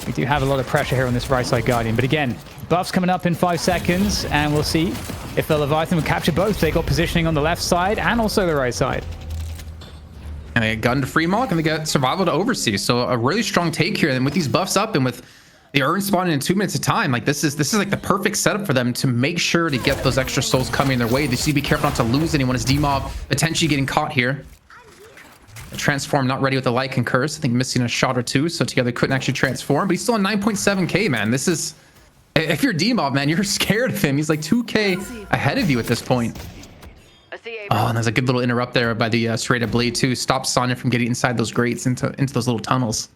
Speaker 3: we do have a lot of pressure here on this right side Guardian. But again, buffs coming up in 5 seconds, and we'll see if the Leviathan will capture both. They got positioning on the left side and also the right side.
Speaker 2: And they gun to Fremont, and they got survival to oversee. So a really strong take here. And with these buffs up and with the urn spawning in 2 minutes of time, like this is like the perfect setup for them to make sure to get those extra souls coming their way. They just need to be careful not to lose anyone as Demob potentially getting caught here. Transform not ready with the Lycan curse. I think missing a shot or two, so together couldn't actually transform, but he's still on 9.7k, man. This is, if you're Demob, man, you're scared of him. He's like 2k ahead of you at this point. Oh, and there's a good little interrupt there by the Serrated Blade too. Stops Sonya from getting inside those grates into those little tunnels.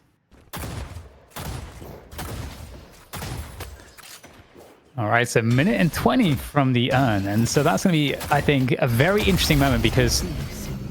Speaker 3: All right, so 1:20 from the urn, and so that's going to be, I think, a very interesting moment, because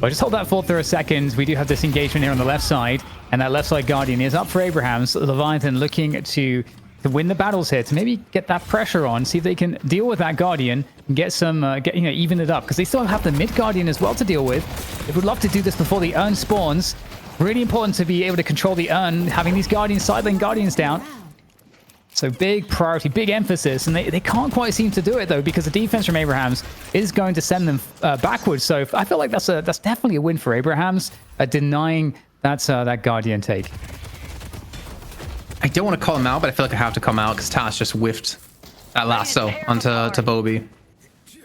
Speaker 3: Well, just hold that thought for a second. We do have this engagement here on the left side, and that left side Guardian is up for Abrahams. Leviathan looking to win the battles here, to maybe get that pressure on, see if they can deal with that Guardian and get some, even it up, because they still have the mid Guardian as well to deal with. They would love to do this before the urn spawns. Really important to be able to control the urn, having these Guardians, side lane Guardians down. So big priority, big emphasis, and they can't quite seem to do it though, because the defense from Abrahams is going to send them backwards. So I feel like that's definitely a win for Abrahams, denying that Guardian take.
Speaker 2: I don't want to call him out, but I feel like I have to come out because Tass just whiffed that lasso onto Bobby. And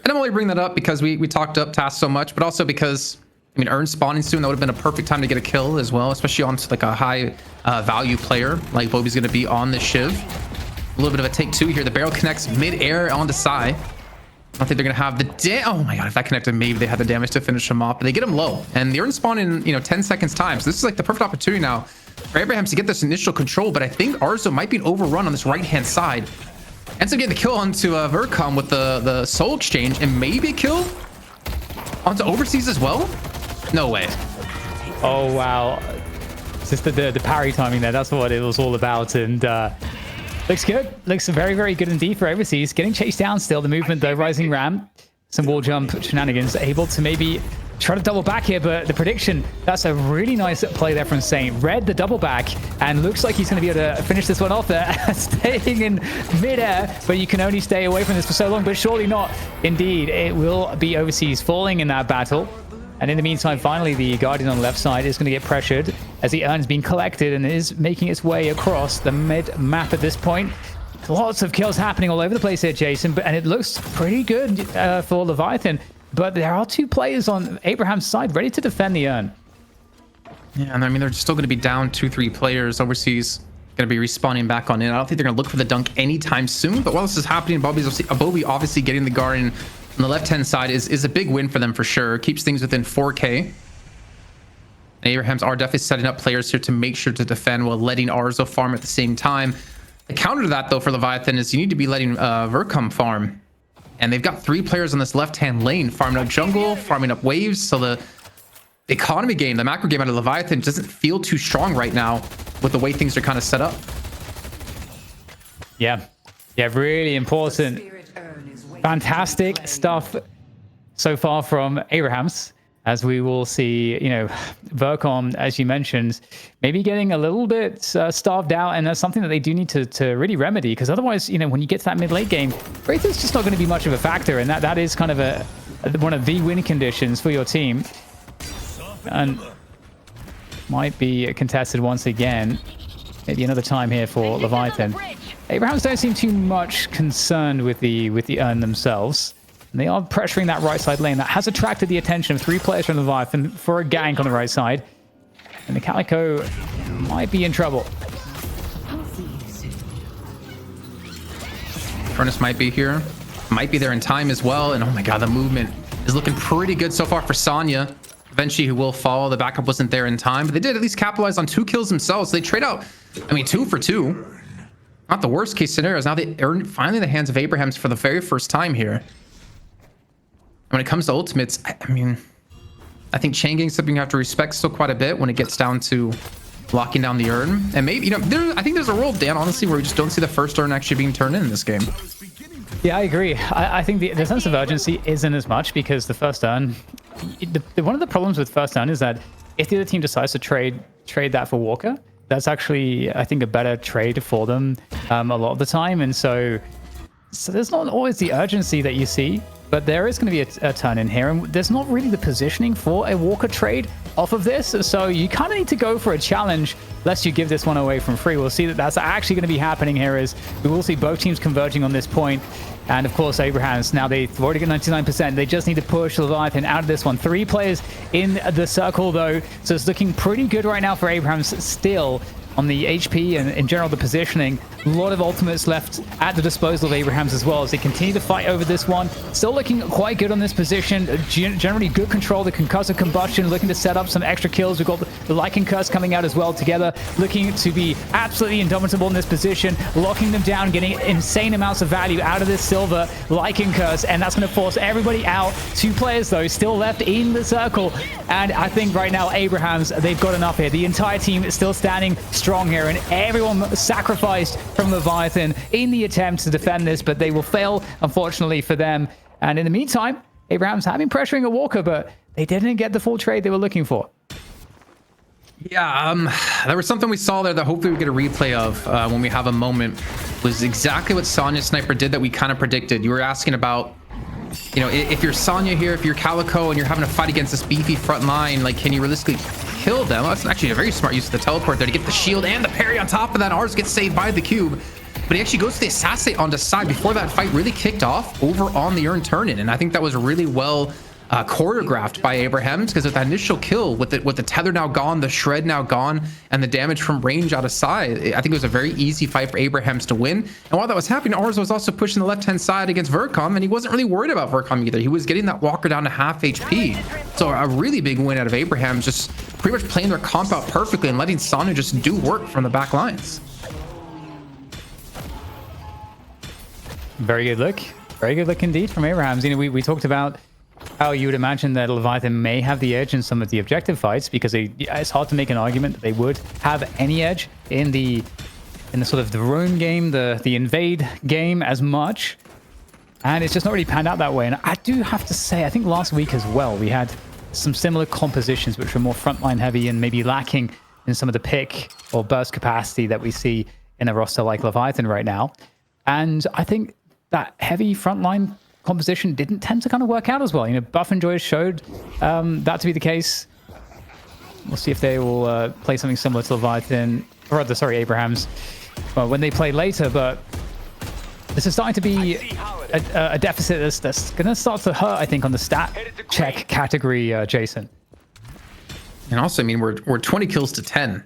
Speaker 2: I'm only bringing that up because we talked up Tass so much, but also because, I mean, Urn spawning soon, that would have been a perfect time to get a kill as well, especially on like a high value player like Bobby's going to be on the Shiv. A little bit of a take two here. The barrel connects mid-air onto Sai. I don't think they're going to have the oh my god, if that connected, maybe they had the damage to finish him off, but they get him low. And the Urn spawn in, 10 seconds time. So this is like the perfect opportunity now for Abrahams to get this initial control, but I think Arzo might be an overrun on this right-hand side. Ends up getting the kill onto Vercom with the soul exchange, and maybe a kill onto Overseas as well? No way.
Speaker 3: Oh, wow. It's just the parry timing there. That's what it was all about. And looks good. Looks very, very good indeed for Overseas. Getting chased down still. The movement, though, rising ram. Some wall jump shenanigans. Able to maybe try to double back here, but the prediction, that's a really nice play there from Saint. Read the double back, and looks like he's going to be able to finish this one off there, staying in midair, but you can only stay away from this for so long, but surely not. Indeed, it will be Overseas falling in that battle. And in the meantime, finally, the Guardian on the left side is going to get pressured as the Urn's being collected and is making its way across the mid-map at this point. Lots of kills happening all over the place here, Jason, and it looks pretty good for Leviathan. But there are two players on Abraham's side ready to defend the Urn.
Speaker 2: Yeah, and I mean, they're still going to be down 2-3 players. Overseas going to be respawning back on in. I don't think they're going to look for the dunk anytime soon. But while this is happening, Bobby obviously getting the Guardian on the left-hand side is a big win for them for sure. Keeps things within 4K. And Abrahams are definitely setting up players here to make sure to defend while letting Arzo farm at the same time. The counter to that, though, for Leviathan is you need to be letting Vercom farm. And they've got 3 players on this left-hand lane, farming up jungle, farming up waves. So the economy game, the macro game out of Leviathan doesn't feel too strong right now with the way things are kind of set up.
Speaker 3: Yeah, really important. Fantastic stuff so far from Abrahams. As we will see, Vercom, as you mentioned, maybe getting a little bit starved out, and that's something that they do need to really remedy, because otherwise, when you get to that mid-late game, Wraither's just not going to be much of a factor, and that is kind of one of the win conditions for your team. And might be contested once again. Maybe another time here for Leviathan. Abrahams don't seem too much concerned with the Urn themselves. And they are pressuring that right side lane. That has attracted the attention of 3 players from Leviathan for a gank on the right side. And the Calico might be in trouble.
Speaker 2: Furnace might be here. Might be there in time as well. And oh my god, the movement is looking pretty good so far for Sonya. Eventually, who will fall. The backup wasn't there in time, but they did at least capitalize on 2 kills themselves. They trade out, 2 for 2. Not the worst case scenarios. Now they earn finally the hands of Abrahams for the very first time here. When it comes to ultimates, I think chain gang is something you have to respect still quite a bit when it gets down to locking down the Urn. And maybe, I think there's a role, Dan, honestly, where we just don't see the first Urn actually being turned in this game.
Speaker 3: Yeah, I agree. I think the sense of urgency isn't as much, because the first Urn, one of the problems with first Urn is that if the other team decides to trade that for Walker, that's actually, I think, a better trade for them a lot of the time. And so there's not always the urgency that you see. But there is going to be a turn in here, and there's not really the positioning for a Walker trade off of this. So you kind of need to go for a challenge, lest you give this one away from free. We'll see that that's actually going to be happening here, as we will see both teams converging on this point. And of course, Abrahams, now they've already got 99%. They just need to push Leviathan out of this one. 3 players in the circle, though. So it's looking pretty good right now for Abrahams still. on the HP and in general the positioning. A lot of ultimates left at the disposal of Abrahams as well as they continue to fight over this one. Still looking quite good on this position. Generally good control. The concussive combustion looking to set up some extra kills. We've got the Lycan Curse coming out as well together, looking to be absolutely indomitable in this position, locking them down, getting insane amounts of value out of this silver Lycan Curse, and that's going to force everybody out. 2 players though still left in the circle, and I think right now Abrahams, they've got enough here. The entire team is still standing strong here, and everyone sacrificed from Leviathan in the attempt to defend this, but they will fail, unfortunately for them. And in the meantime, Abrahams have been pressuring a Walker, but they didn't get the full trade they were looking for.
Speaker 2: Yeah, there was something we saw there that hopefully we get a replay of when we have a moment. Was exactly what Sonya Sniper did that we kind of predicted. You were asking about, you know, if you're Sonya here, if you're Calico and you're having to fight against this beefy front line, like, can you realistically kill them? Well, that's actually a very smart use of the teleport there to get the shield and the parry on top of that. Ours gets saved by the cube, but he actually goes to the assassinate on the side before that fight really kicked off over on the urn turn-in, and I think that was really well choreographed by Abrahams, because with that initial kill, with the tether now gone, the shred now gone, and the damage from range out of sight, I think it was a very easy fight for Abrahams to win. And while that was happening, Ours was also pushing the left-hand side against Vercom, and he wasn't really worried about Vercom either. He was getting that Walker down to half HP. So a really big win out of Abrahams, just pretty much playing their comp out perfectly and letting Sonya just do work from the back lines.
Speaker 3: Very good look. Very good look indeed from Abrahams. You know, we talked about how you would imagine that Leviathan may have the edge in some of the objective fights, because it's hard to make an argument that they would have any edge in the sort of the roam game, the invade game as much. And it's just not really panned out that way. And I do have to say, I think last week as well, we had some similar compositions which were more frontline heavy and maybe lacking in some of the pick or burst capacity that we see in a roster like Leviathan right now. And I think that heavy frontline composition didn't tend to kind of work out as well. You know, Buff and Joy showed that to be the case. We'll see if they will play something similar to Leviathan, or rather, sorry, Abrahams, when they play later. But this is starting to be a deficit that's going to start to hurt, I think, on the stat check category, Jason.
Speaker 2: And also, I mean, we're 20 kills to 10.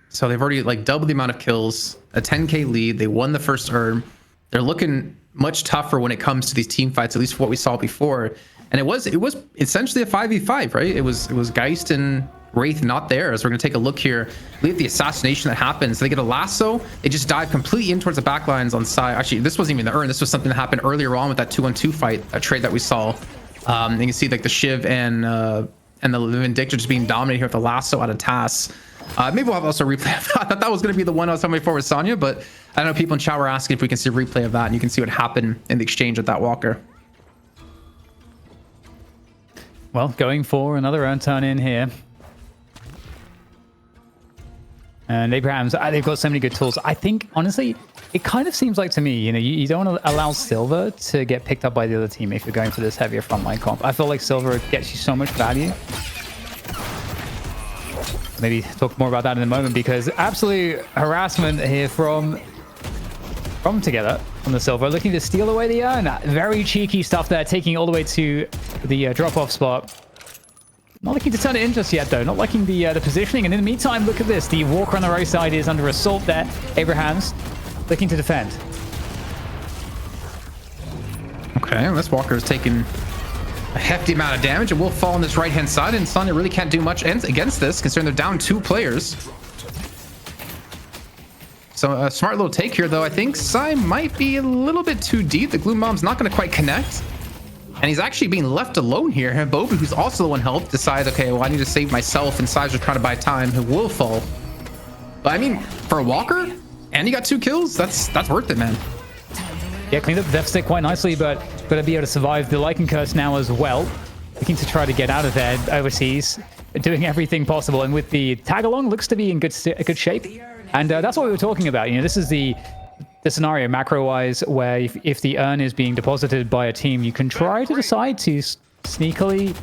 Speaker 2: So they've already like doubled the amount of kills, a 10k lead. They won the first urn. They're looking much tougher when it comes to these team fights, at least what we saw before. And it was essentially a 5v5, right? It was Geist and Wraith not there. As we're going to take a look here, we have the assassination that happens. They get a lasso. They just dive completely in towards the back lines on side. Actually, this wasn't even the urn. This was something that happened earlier on with that 2-on-2 fight, a trade that we saw. You can see like the Shiv and the Vindictor just being dominated here with the lasso out of TAS. Maybe we'll have also a replay of that. I thought that was going to be the one I was talking before with Sonya, but I know people in chat were asking if we can see a replay of that, and you can see what happened in the exchange with that Walker.
Speaker 3: Well, going for another urn turn in here. And Abrahams, they've got so many good tools. I think, honestly, it kind of seems like to me, you know, you don't want to allow Silver to get picked up by the other team if you're going for this heavier frontline comp. I feel like Silver gets you so much value. Maybe talk more about that in a moment, because absolute harassment here from Together on the Silver, looking to steal away the urn. Very cheeky stuff there, taking all the way to the drop-off spot. Not looking to turn it in just yet, though. Not liking the positioning. And in the meantime, look at this. The Walker on the right side is under assault there. Abrahams looking to defend.
Speaker 2: Okay, this Walker is taking a hefty amount of damage. It will fall on this right-hand side, and Sonya really can't do much against this, considering they're down 2 players. So a smart little take here, though. I think Sai might be a little bit too deep. The Gloom Bomb's not going to quite connect. And he's actually being left alone here. And Bobby, who's also the one helped, decides, okay, well, I need to save myself. And Sai's just trying to buy time, who will fall. But I mean, for a Walker, and he got 2 kills, that's worth it, man.
Speaker 3: Yeah, cleaned up the deficit quite nicely, but got to be able to survive the Lycan Curse now as well. Looking to try to get out of there overseas, doing everything possible. And with the tag-along, looks to be in good shape. And that's what we were talking about. You know, this is the scenario macro-wise where if the urn is being deposited by a team, you can try to decide to sneakily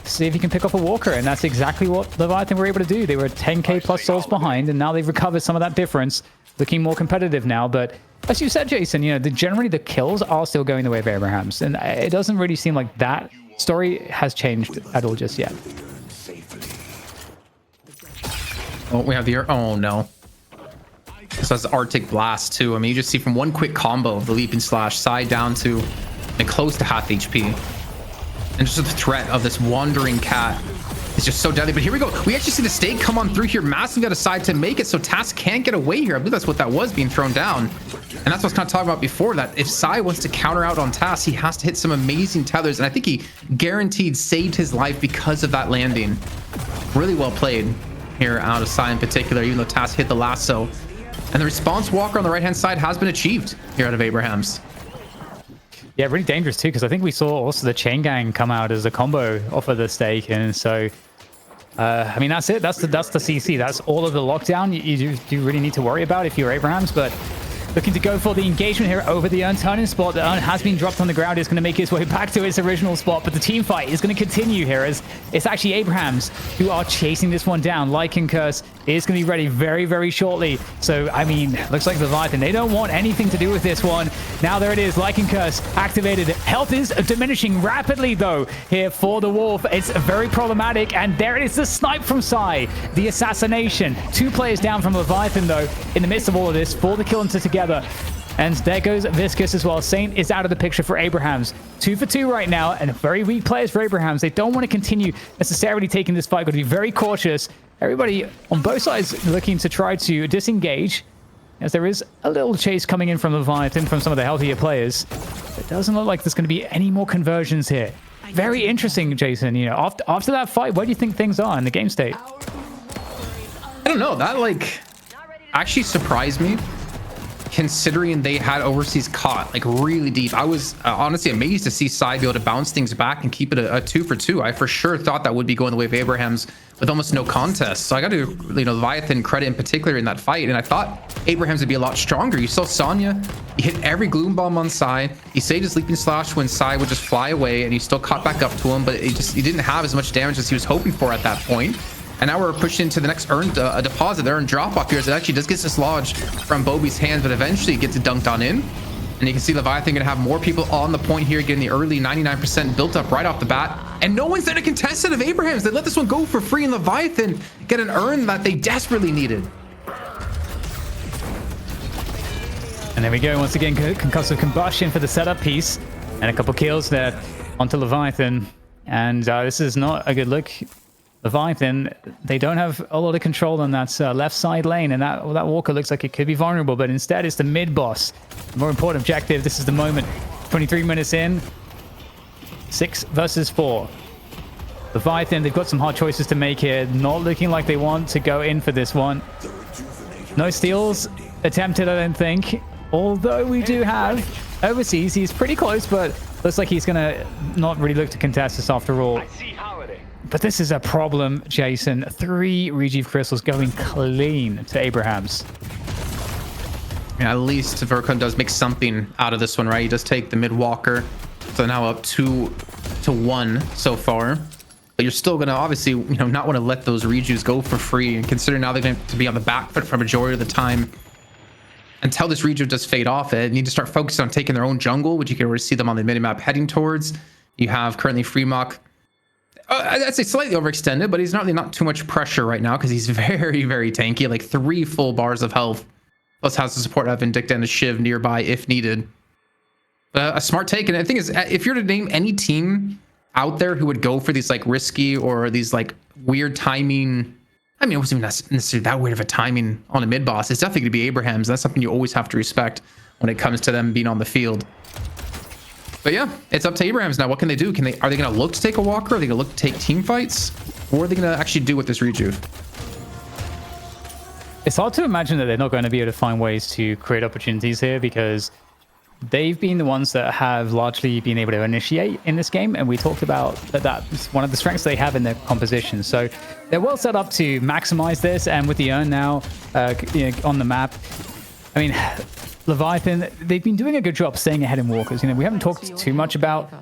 Speaker 3: see if you can pick up a Walker. And that's exactly what Leviathan were able to do. They were 10k plus souls behind, and now they've recovered some of that difference, looking more competitive now. But as you said, Jason, you know, generally the kills are still going the way of Abrahams, and it doesn't really seem like that story has changed at all just yet.
Speaker 2: Oh, we have the... Oh, no. This has Arctic Blast too. I mean, you just see from one quick combo of the Leaping Slash, side down to and close to half HP. And just the threat of this Wandering Cat is just so deadly. But here we go. We actually see the stake come on through here. Massive got a side to make it so TAS can't get away here. I believe that's what that was, being thrown down. And that's what I was kind of talking about before, that if Sai wants to counter out on TAS, he has to hit some amazing tethers. And I think he guaranteed saved his life because of that landing. Really well played here out of Sai in particular, even though TAS hit the lasso. And the response walker on the right-hand side has been achieved here out of Abrahams.
Speaker 3: Yeah, really dangerous too, because I think we saw also the chain gang come out as a combo off of the stake, and so I mean that's it. That's the CC. That's all of the lockdown you do really need to worry about if you're Abrahams. But looking to go for the engagement here over the Urn turning spot. The Urn has been dropped on the ground. It's going to make its way back to its original spot, but the team fight is going to continue here as it's actually Abrahams who are chasing this one down. Lycan Curse is going to be ready very, very shortly. So, I mean, looks like Leviathan, they don't want anything to do with this one. Now there it is, Lycan Curse activated. Health is diminishing rapidly, though, here for the Wolf. It's very problematic, and there it is, the snipe from Sai. The assassination. 2 players down from Leviathan, though, in the midst of all of this, for the kill together. And there goes Viscous as well. Saint is out of the picture for Abrahams. 2 for 2 right now, and very weak players for Abrahams. They don't want to continue necessarily taking this fight. Got to be very cautious. Everybody on both sides looking to try to disengage, as there is a little chase coming in from Leviathan from some of the healthier players. It doesn't look like there's going to be any more conversions here. Very interesting, Jason. You know, after that fight, where do you think things are in the game state?
Speaker 2: I don't know. That, like, actually surprised me, considering they had overseas caught like really deep. I was honestly amazed to see Sai be able to bounce things back and keep it a 2 for 2. I for sure thought that would be going the way of Abrahams with almost no contest. So I got to, you know, Leviathan credit in particular in that fight. And I thought Abrahams would be a lot stronger. You saw Sonya, he hit every Gloom Bomb on Sai. He saved his Leaping Slash when Sai would just fly away, and he still caught back up to him, but he didn't have as much damage as he was hoping for at that point. And now we're pushing into the next deposit there, and drop off here as it actually does get dislodged from Bobby's hands, but eventually it gets it dunked on in. And you can see Leviathan gonna have more people on the point here, getting the early 99% built up right off the bat. And no one's there to contest it of Abrahams. They let this one go for free, and Leviathan get an urn that they desperately needed.
Speaker 3: And there we go. Once again, concussive combustion for the setup piece, and a couple kills there onto Leviathan. And this is not a good look. Leviathan, they don't have a lot of control on that left side lane, and that walker looks like it could be vulnerable, but instead it's the mid boss. The more important objective. This is the moment. 23 minutes in, 6 versus 4. Leviathan, they've got some hard choices to make here. Not looking like they want to go in for this one. No steals attempted, I don't think. Although we do have overseas, he's pretty close, but looks like he's gonna not really look to contest this after all. But this is a problem, Jason. 3 Rejuve crystals going clean to Abrahams.
Speaker 2: Yeah, at least Vercon does make something out of this one, right? He does take the mid walker, so now up 2-1 so far. But you're still gonna obviously, you know, not want to let those Rejuves go for free, and considering now they're going to be on the back foot for a majority of the time until this Rejuve does fade off. It need to start focusing on taking their own jungle, which you can already see them on the minimap heading towards. You have currently Freemok. I'd say slightly overextended, but he's not too much pressure right now because he's very, very tanky, like 3 full bars of health. Plus has the support of Vindicta and a Shiv nearby if needed. A smart take, and the thing is, if you're to name any team out there who would go for these like risky or these like weird timing, I mean, it wasn't even necessarily that weird of a timing on a mid boss. It's definitely going to be Abrahams. That's something you always have to respect when it comes to them being on the field. But yeah, it's up to Abrahams now. What can they do? Are they going to look to take a walker? Are they going to look to take team fights? Or are they going to actually do with this Rejuve?
Speaker 3: It's hard to imagine that they're not going to be able to find ways to create opportunities here, because they've been the ones that have largely been able to initiate in this game. And we talked about that's one of the strengths they have in their composition. So they're well set up to maximize this. And with the urn now on the map, I mean, Leviathan, they've been doing a good job staying ahead in walkers. You know, we haven't talked too much about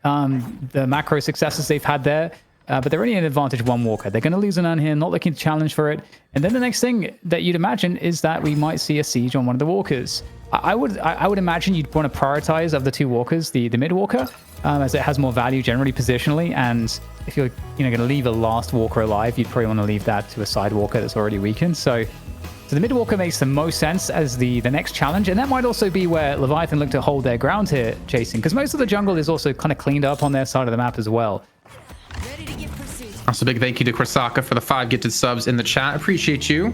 Speaker 3: the macro successes they've had there, but they're only an advantage 1 walker. They're going to lose an urn here, not looking to challenge for it. And then the next thing that you'd imagine is that we might see a siege on one of the walkers. I would imagine you'd want to prioritize of the 2 walkers, the mid walker, as it has more value generally positionally. And if you're going to leave a last walker alive, you'd probably want to leave that to a side walker that's already weakened. So So the mid-walker makes the most sense as the next challenge, and that might also be where Leviathan look to hold their ground here, Jason, because most of the jungle is also kind of cleaned up on their side of the map as well.
Speaker 2: Also, big thank you to Korsaka for the 5 gifted subs in the chat. Appreciate you.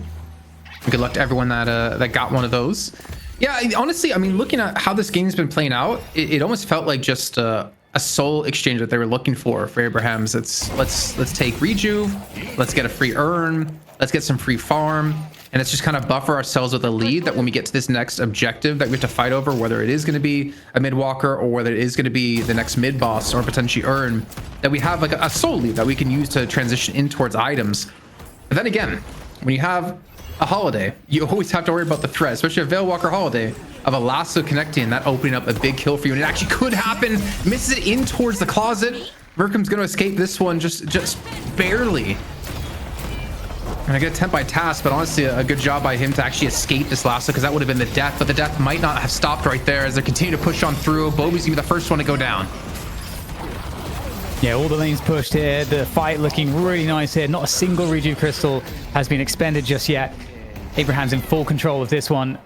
Speaker 2: Good luck to everyone that got one of those. Yeah, honestly, I mean, looking at how this game's been playing out, it almost felt like just a soul exchange that they were looking for Abraham's. Let's take rejuve, let's get a free urn, let's get some free farm, and let's just kind of buffer ourselves with a lead that when we get to this next objective that we have to fight over, whether it is going to be a mid walker or whether it is going to be the next mid boss or potentially urn, that we have like a soul lead that we can use to transition in towards items. But then again, when you have a holiday, you always have to worry about the threat, especially a Veil Walker holiday, of a lasso connecting and that opening up a big kill for you. And it actually could happen. Misses it in towards the closet. Merkham's going to escape this one just barely. And I get a temp by task, but honestly, a good job by him to actually escape this lasso, because that would have been the death. But the death might not have stopped right there as they continue to push on through. Bobby's going to be the first one to go down.
Speaker 3: Yeah, all the lanes pushed here. The fight looking really nice here. Not a single rejuve crystal has been expended just yet. Abraham's in full control of this one.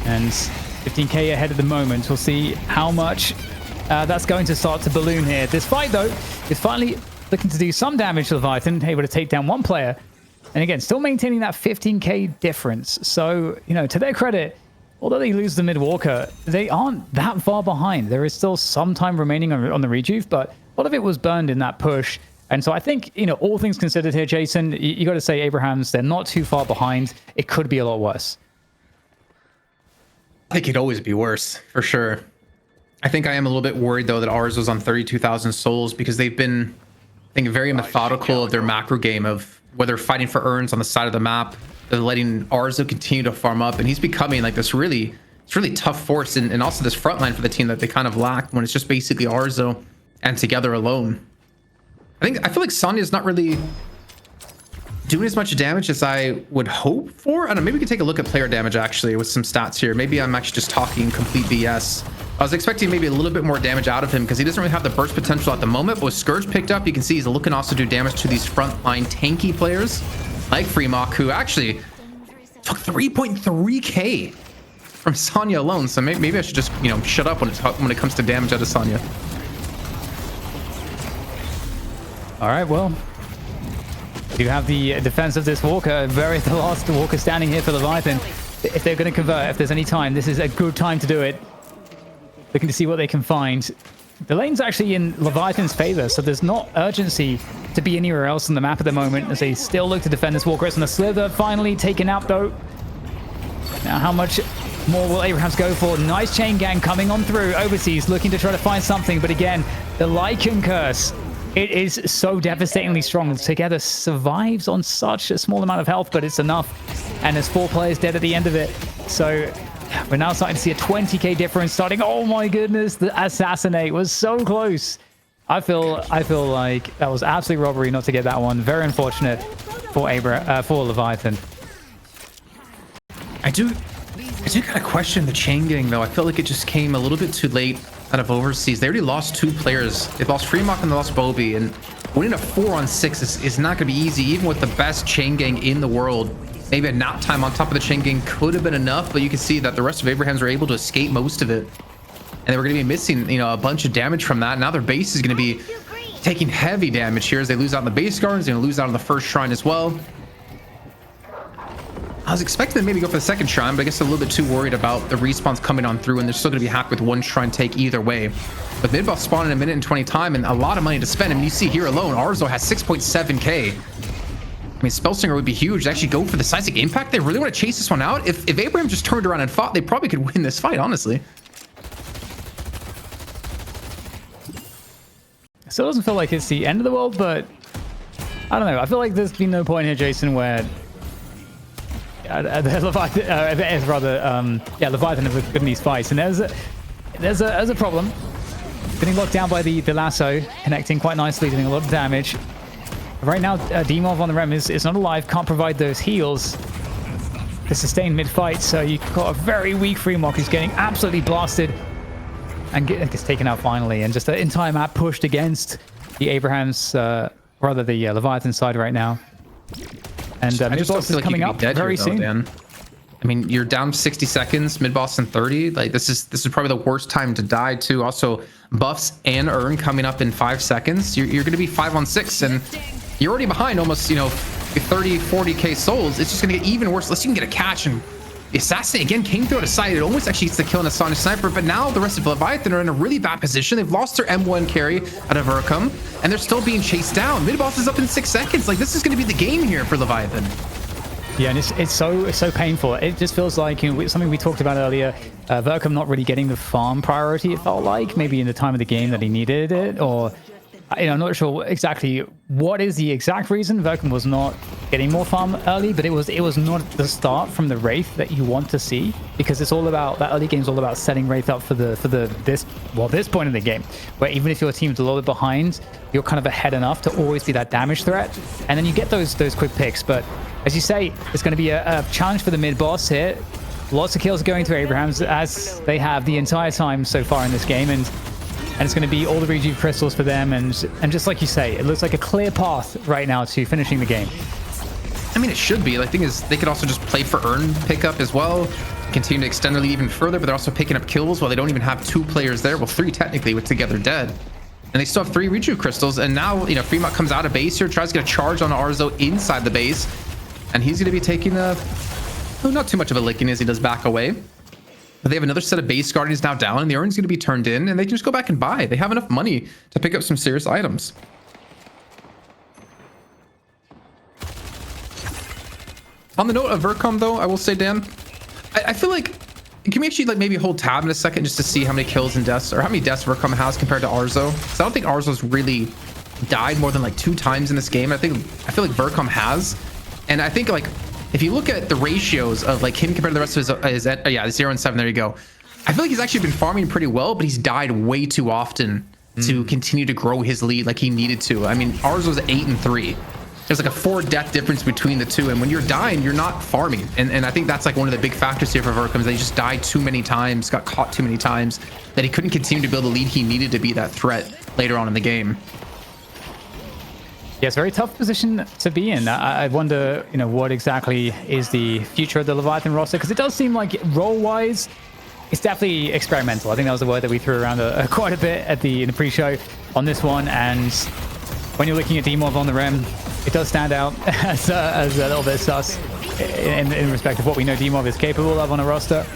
Speaker 3: And 15k ahead at the moment. We'll see how much that's going to start to balloon here. This fight, though, is finally looking to do some damage to Leviathan, able to take down one player. And again, still maintaining that 15k difference. So, you know, to their credit, although they lose the mid walker, they aren't that far behind. There is still some time remaining on the rejuve, but a lot of it was burned in that push. And so I think, you know, all things considered here, Jason, you got to say Abraham's, they're not too far behind. It could be a lot worse.
Speaker 2: I think it'd always be worse, for sure. I think I am a little bit worried, though, that ours was on 32,000 souls, because they've been, I think, very methodical of their macro game of whether fighting for urns on the side of the map, they're letting Arzo continue to farm up, and he's becoming like this really tough force, and also this front line for the team that they kind of lack when it's just basically Arzo and Together alone. I feel like Sonya's not really doing as much damage as I would hope for. I don't know, maybe we could take a look at player damage actually with some stats here. Maybe I'm actually just talking complete BS. I was expecting maybe a little bit more damage out of him because he doesn't really have the burst potential at the moment, but with Scourge picked up, you can see he's looking also to do damage to these frontline tanky players like Freemok, who actually took 3.3k from Sonya alone. So maybe I should just, you know, shut up when it comes to damage out of Sonya.
Speaker 3: All right, well, you have the defense of this Walker. Very the last Walker standing here for Leviathan. If they're going to convert, if there's any time, this is a good time to do it. Looking to see what they can find. The lane's actually in Leviathan's favor, so there's not urgency to be anywhere else on the map at the moment as they still look to defend this Walker. It's on the Slither, finally taken out though. Now, how much more will Abrahams go for? Nice chain gang coming on through. Overseas looking to try to find something, but again, the Lycan Curse. It is so devastatingly strong. Together survives on such a small amount of health, but it's enough. And there's 4 players dead at the end of it. So we're now starting to see a 20k difference starting. Oh my goodness, the assassinate was so close. I feel like that was absolute robbery not to get that one. Very unfortunate for Leviathan. I do kind of question the chain gang though. I feel like it just came a little bit too late out of overseas. They already lost 2 players. They lost Freemok and they lost Bobby, and winning a 4-on-6 is not going to be easy, even with the best chain gang in the world. Maybe a nap time on top of the chain gang could have been enough, but you can see that the rest of Abrahams were able to escape most of it, and they were going to be missing, you know, a bunch of damage from that. Now their base is going to be taking heavy damage here as they lose out on the base guards. They're going to lose out on the first shrine as well. I was expecting them maybe go for the second shrine, but I guess a little bit too worried about the respawns coming on through, and they're still going to be happy with 1 shrine take either way. But mid buff spawn in 1 minute and 20 time, and a lot of money to spend. I mean, you see here alone, Arzo has 6.7k. I mean, Spellsinger would be huge to actually go for the seismic impact. They really want to chase this one out. If Abraham just turned around and fought, they probably could win this fight, honestly. Still doesn't feel like it's the end of the world, but I don't know. I feel like there's been no point here, Jason, where Leviathan have been in these fights, and there's a problem. Getting locked down by the lasso, connecting quite nicely, doing a lot of damage. Right now, Demov on the Rem is not alive, can't provide those heals to sustain mid-fight, so you've got a very weak Freemok who's getting absolutely blasted and gets taken out finally, and just an in-time map pushed against the Abrahams, the Leviathan side right now. And
Speaker 2: I
Speaker 3: mid
Speaker 2: just don't
Speaker 3: boss
Speaker 2: feel
Speaker 3: is
Speaker 2: like you
Speaker 3: coming
Speaker 2: can
Speaker 3: up
Speaker 2: be dead
Speaker 3: very
Speaker 2: here, though,
Speaker 3: soon.
Speaker 2: Dan. I mean, you're down 60 seconds, mid boss in 30. Like this is probably the worst time to die too. Also, buffs and earn coming up in 5 seconds. You're going to be 5 on 6, and you're already behind almost 30, 40k souls. It's just going to get even worse unless you can get a catch. And the assassin again came through out of sight. It almost actually gets to kill an Astonishing Sniper, but now the rest of Leviathan are in a really bad position. They've lost their M1 carry out of Urkum, and they're still being chased down. Mid boss is up in 6 seconds. Like this is going to be the game here for Leviathan.
Speaker 3: Yeah, and it's so painful. It just feels like something we talked about earlier. Vercom not really getting the farm priority. It felt like maybe in the time of the game that he needed it, or I'm not sure exactly what is the exact reason Vercom was not getting more farm early, but it was not the start from the Wraith that you want to see, because it's all about that early game is all about setting Wraith up for this point in the game, where even if your team's a little bit behind, you're kind of ahead enough to always be that damage threat, and then you get those quick picks. But as you say, it's going to be a challenge for the mid boss here. Lots of kills going to Abrahams, as they have the entire time so far in this game, and it's going to be all the rejuve crystals for them, and just like you say, it looks like a clear path right now to finishing the game.
Speaker 2: I mean, it should be. The thing is, they could also just play for earn pickup as well, continue to extend their lead even further, but they're also picking up kills while they don't even have 2 players there. Well, 3 technically with Together Dead. And they still have 3 rejuve crystals, and now, Fremont comes out of base here, tries to get a charge on Arzo inside the base, and he's going to be taking not too much of a licking as he does back away. But they have another set of base guardians now down, and the earn's going to be turned in, and they can just go back and buy. They have enough money to pick up some serious items. On the note of Vercom, though, I will say, Dan, I feel like, can we actually maybe hold tab in a second just to see how many kills and deaths, or how many deaths Vercom has compared to Arzo? Because I don't think Arzo's really died more than 2 times in this game. I feel like Vercom has, and I think if you look at the ratios of him compared to the rest of his 0 and 7, there you go. I feel like he's actually been farming pretty well, but he's died way too often to continue to grow his lead like he needed to. I mean, ours was 8 and 3. There's a 4 death difference between the two, and when you're dying, you're not farming. And I think that's one of the big factors here for Vercom, is that he just died too many times, got caught too many times, that he couldn't continue to build the lead he needed to be that threat later on in the game.
Speaker 3: Yeah, it's a very tough position to be in. I wonder, what exactly is the future of the Leviathan roster, because it does seem like role-wise, it's definitely experimental. I think that was the word that we threw around quite a bit in the pre-show on this one. And when you're looking at Demov on the rim, it does stand out as a little bit sus in respect of what we know Demov is capable of on a roster.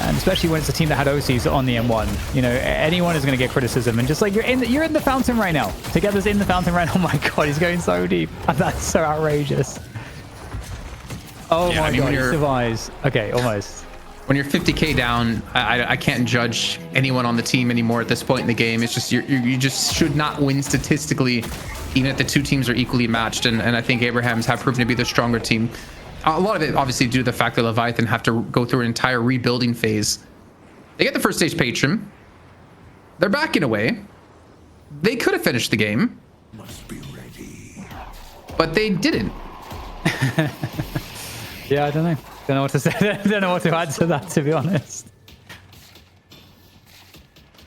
Speaker 3: And especially when it's a team that had OCs on the M1, anyone is going to get criticism. And just you're in the fountain right now. Together's in the fountain right now. Oh my god, he's going so deep. That's so outrageous. Oh my god, he survives. Okay, almost.
Speaker 2: When you're 50k down, I can't judge anyone on the team anymore at this point in the game. It's just you just should not win statistically, even if the 2 teams are equally matched. And I think Abrahams have proven to be the stronger team. A lot of it obviously due to the fact that Leviathan have to go through an entire rebuilding phase. They get the first stage patron. They're backing away. They could have finished the game. Must be ready. But they didn't.
Speaker 3: Yeah, I don't know. Don't know what to say. Don't know what to add to that, to be honest.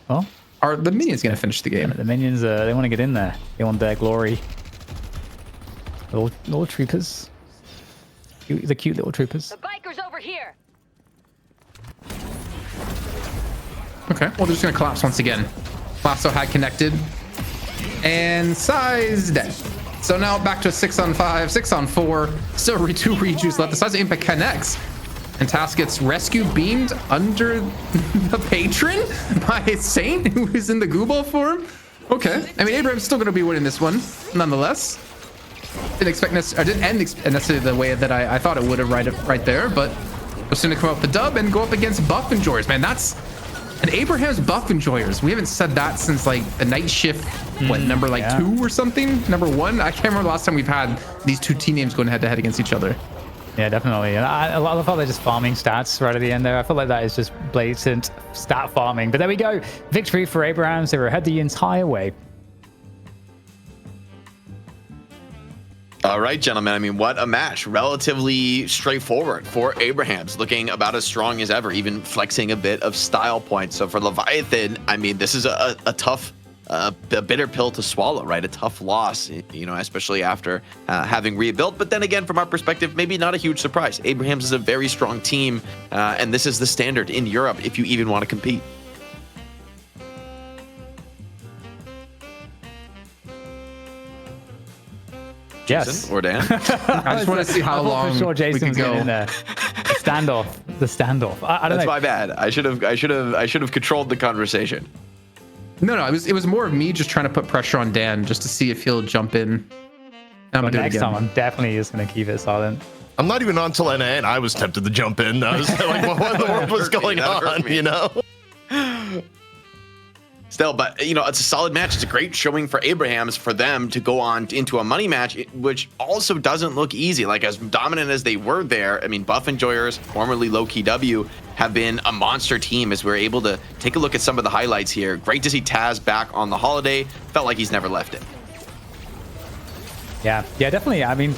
Speaker 3: Well,
Speaker 2: are the minions going to finish the game?
Speaker 3: Yeah, the minions, they want to get in there. They want their glory. Little troopers. The cute little troopers.
Speaker 4: The biker's over here.
Speaker 2: Okay, well, they're just going to collapse once again. Lasso had connected. And Size dead. So now back to a 6 on 5, 6 on 4. Still 2 rejuice left. The Size of Impact connects. And Task gets rescue beamed under the patron by Saint, who is in the Gooball form. Okay. I mean, Abraham's still going to be winning this one, nonetheless. Didn't expect didn't end necessarily the way that I thought it would have right there, but was soon to come up with the dub and go up against Buff Enjoyers. Man, that's an Abraham's Buff Enjoyers. We haven't said that since the Night Shift, number 2 or something, number 1. I can't remember the last time we've had these 2 team names going head to head against each other.
Speaker 3: Yeah, definitely. And I love how they're just farming stats right at the end there. I feel like that is just blatant stat farming. But there we go. Victory for Abrahams. They were ahead the entire way.
Speaker 1: All right, gentlemen. I mean, what a match. Relatively straightforward for Abrahams, looking about as strong as ever, even flexing a bit of style points. So for Leviathan, I mean, this is a tough a bitter pill to swallow, right? A tough loss, you know, especially after having rebuilt. But then again, from our perspective, maybe not a huge surprise. Abrahams is a very strong team, and this is the standard in Europe if you even want to compete.
Speaker 3: Yes.
Speaker 1: Jason or Dan?
Speaker 2: I just want to see how long
Speaker 3: Sure
Speaker 2: we
Speaker 3: Jason
Speaker 2: could
Speaker 3: was getting in
Speaker 2: go.
Speaker 3: there. The standoff. I don't
Speaker 1: That's
Speaker 3: know.
Speaker 1: my bad. I should have controlled the conversation.
Speaker 2: No, it was more of me just trying to put pressure on Dan just to see if he'll jump in. I'm
Speaker 3: But
Speaker 2: gonna do it
Speaker 3: next
Speaker 2: again.
Speaker 3: time, I'm definitely just going to keep it silent.
Speaker 5: I'm not even on till NA, and I was tempted to jump in. I was like, what in the world was going on, you know?
Speaker 1: Still, but you know, it's a solid match. It's a great showing for Abrahams for them to go on into a money match, which also doesn't look easy. Like, as dominant as they were there, I mean, Buff Enjoyers, formerly Lowkey W, have been a monster team as we're able to take a look at some of the highlights here. Great to see Taz back on the holiday. Felt like he's never left it.
Speaker 3: Yeah, definitely. I mean,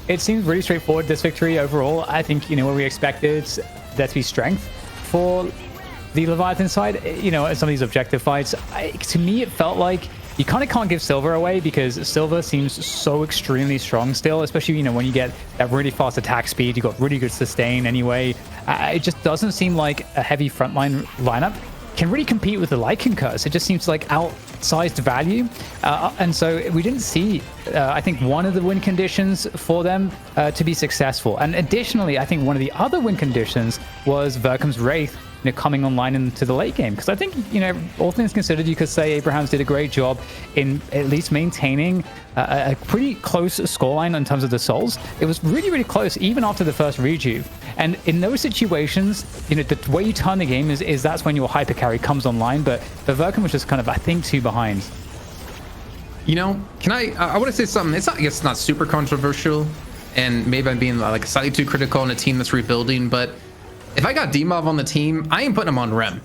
Speaker 3: it seems really straightforward, this victory overall. I think, you know, when we expected there to be strength for the Leviathan side, you know, some of these objective fights, to me, it felt like you kind of can't give Silver away because Silver seems so extremely strong still, especially, you know, when you get that really fast attack speed, you got really good sustain anyway. It just doesn't seem like a heavy frontline lineup can really compete with the Lycan Curse. It just seems like outsized value. And so we didn't see, I think, one of the win conditions for them to be successful. And additionally, I think one of the other win conditions was Verkam's Wraith, you know, coming online into the late game. Because I think, you know, all things considered, you could say Abrahams did a great job in at least maintaining a pretty close scoreline in terms of the souls. It was really, really close, even after the first rejuve. And in those situations, you know, the way you turn the game is that's when your hyper carry comes online. But the Verkam was just kind of, I think, 2 behind.
Speaker 2: You know, I want to say something. It's not, I guess it's not super controversial, and maybe I'm being like slightly too critical on a team that's rebuilding, but if I got D-Mob on the team, I ain't putting him on Rem.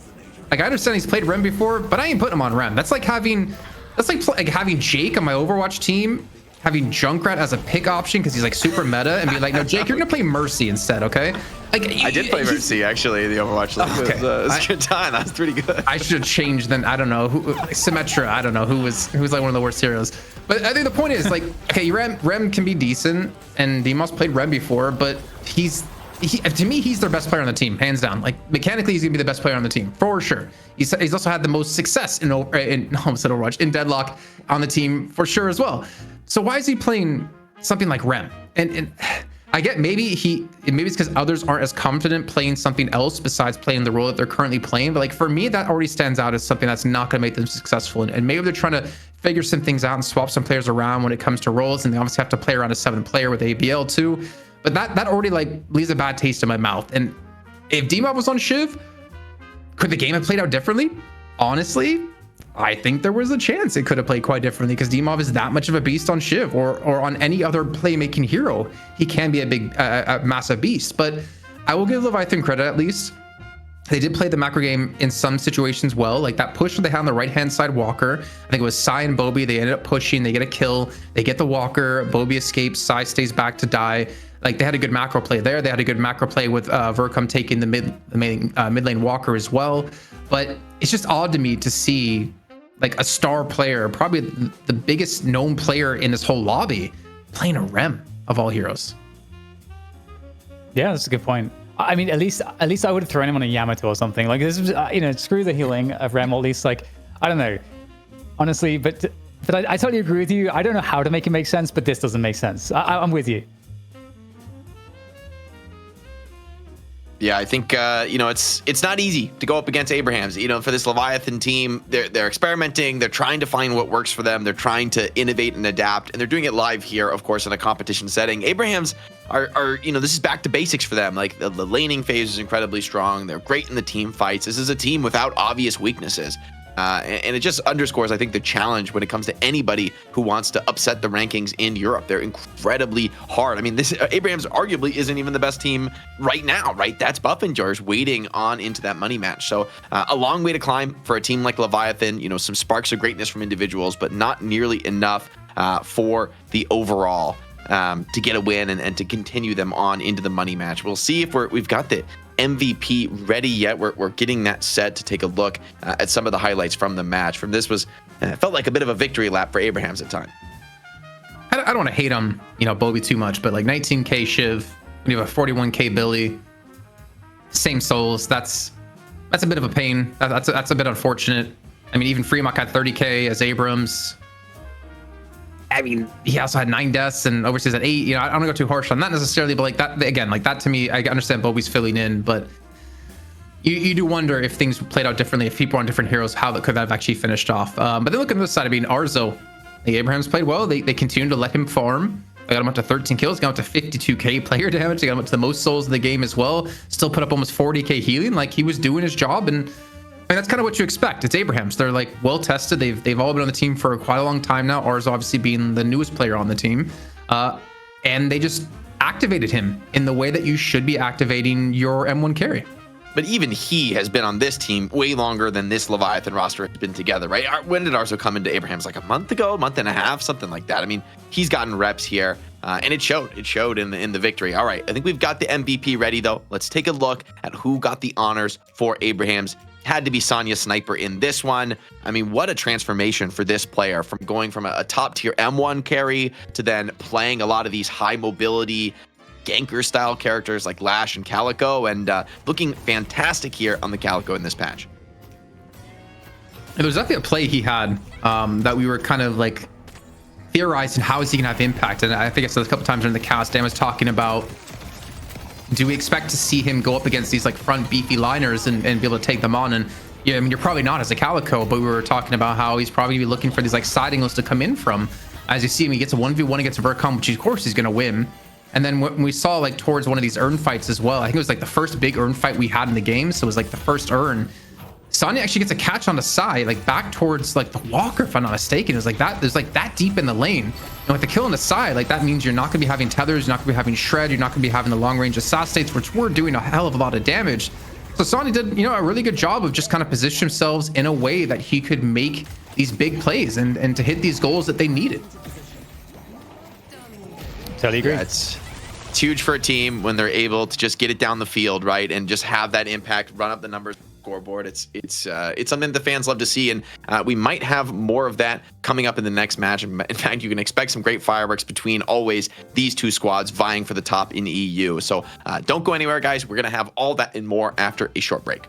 Speaker 2: Like, I understand he's played Rem before, but I ain't putting him on Rem. That's like having Jake on my Overwatch team, having Junkrat as a pick option because he's like super meta, and be like, no, Jake, you're gonna play Mercy instead, okay? Like,
Speaker 1: I did play Mercy actually in the Overwatch League.
Speaker 2: Okay.
Speaker 1: It was a good time. That was pretty good.
Speaker 2: I should have changed then. I don't know who, Symmetra. I don't know who was like one of the worst heroes. But I think the point is, like, okay, Rem can be decent, and Demos played Rem before, but to me, he's their best player on the team, hands down. Like, mechanically, he's gonna be the best player on the team for sure. He's also had the most success in Overwatch, in Deadlock on the team for sure as well. So why is he playing something like Rem? And I get maybe it's because others aren't as confident playing something else besides playing the role that they're currently playing. But like, for me, that already stands out as something that's not going to make them successful. And maybe they're trying to figure some things out and swap some players around when it comes to roles. And they obviously have to play around a 7th player with ABL too. But that already like leaves a bad taste in my mouth. And if D-Mob was on Shiv, could the game have played out differently? Honestly, I think there was a chance it could have played quite differently because D-Mob is that much of a beast on Shiv or on any other playmaking hero. He can be a massive beast. But I will give Leviathan credit at least. They did play the macro game in some situations well, like that push that they had on the right-hand side Walker. I think it was Sai and Bobby. They ended up pushing. They get a kill. They get the Walker. Bobby escapes. Sai stays back to die. Like, they had a good macro play there. They had a good macro play with Verkam taking the mid lane Walker as well. But it's just odd to me to see like a star player, probably the biggest known player in this whole lobby, playing a Rem of all heroes.
Speaker 3: Yeah, that's a good point. I mean, at least I would have thrown him on a Yamato or something. Like, this was, you know, screw the healing of Rem, or at least, like, I don't know, honestly. But I totally agree with you. I don't know how to make it make sense, but this doesn't make sense. I'm with you.
Speaker 1: Yeah, I think you know, it's not easy to go up against Abrahams. You know, for this Leviathan team, they're experimenting, they're trying to find what works for them, they're trying to innovate and adapt, and they're doing it live here, of course, in a competition setting. Abrahams are you know, this is back to basics for them. Like, the laning phase is incredibly strong. They're great in the team fights. This is a team without obvious weaknesses. And it just underscores, I think, the challenge when it comes to anybody who wants to upset the rankings in Europe. They're incredibly hard. I mean, this Abrahams arguably isn't even the best team right now, right? That's Buff Enjoyers waiting on into that money match. So a long way to climb for a team like Leviathan. You know, some sparks of greatness from individuals, but not nearly enough for the overall to get a win and to continue them on into the money match. We'll see if we've got the MVP ready yet. We're getting that set to take a look at some of the highlights from the match. From this was felt like a bit of a victory lap for Abrahams at time.
Speaker 2: I don't want to hate on, Bobby too much, but like 19K Shiv, when you have a 41K Billy, same souls, that's a bit of a pain. That's a bit unfortunate. I mean, even Fremont got 30K as Abrams. I mean, he also had 9 deaths and overseas at 8. I don't want to go too harsh on that necessarily, but like that, again, like that to me, I understand Bobby's filling in, but you do wonder if things played out differently, if people were on different heroes, how that could have actually finished off. But then look at this side. I mean, Arzo, the Abrahams played well. They continued to let him farm. They got him up to 13 kills, got him up to 52K player damage. They got him up to the most souls in the game as well. Still put up almost 40K healing. Like, he was doing his job, and I mean, that's kind of what you expect. It's Abrahams. They're like well tested. They've all been on the team for quite a long time now. Arzo obviously being the newest player on the team, and they just activated him in the way that you should be activating your M1 carry.
Speaker 1: But even he has been on this team way longer than this Leviathan roster has been together, right? When did Arzo come into Abrahams? Like a month ago, a month and a half, something like that. I mean, he's gotten reps here, and it showed. It showed in the victory. All right, I think we've got the MVP ready, though. Let's take a look at who got the honors for Abrahams. Had to be Sonya Sniper in this one. I mean, what a transformation for this player, from going from a top tier M1 carry to then playing a lot of these high mobility ganker style characters like Lash and Calico, and looking fantastic here on the Calico in this patch.
Speaker 2: There was definitely a play he had that we were kind of like theorizing, how is he gonna have impact? And I think I said a couple times during the cast, Dan was talking about, do we expect to see him go up against these like front beefy liners and be able to take them on? And yeah, I mean, you're probably not as a Calico, but we were talking about how he's probably gonna be looking for these like side angles to come in from. As you see him, he gets a 1v1 against Vercom, which of course he's gonna win. And then when we saw like towards one of these urn fights as well, I think it was like the first big urn fight we had in the game. So it was like the first urn. Sonya actually gets a catch on the side, like back towards like the walker, if I'm not mistaken. It was like that, there's like that deep in the lane. And with the kill on the side, like that means you're not gonna be having tethers, you're not gonna be having shred, you're not gonna be having the long range assassinates, which were doing a hell of a lot of damage. So Sonya did, a really good job of just kind of positioning themselves in a way that he could make these big plays and to hit these goals that they needed.
Speaker 3: Totally agree.
Speaker 1: Yeah, it's huge for a team when they're able to just get it down the field, right, and just have that impact, run up the numbers scoreboard. It's something the fans love to see, and we might have more of that coming up in the next match. In fact, you can expect some great fireworks between always these two squads vying for the top in EU. So don't go anywhere, guys. We're gonna have all that and more after a short break.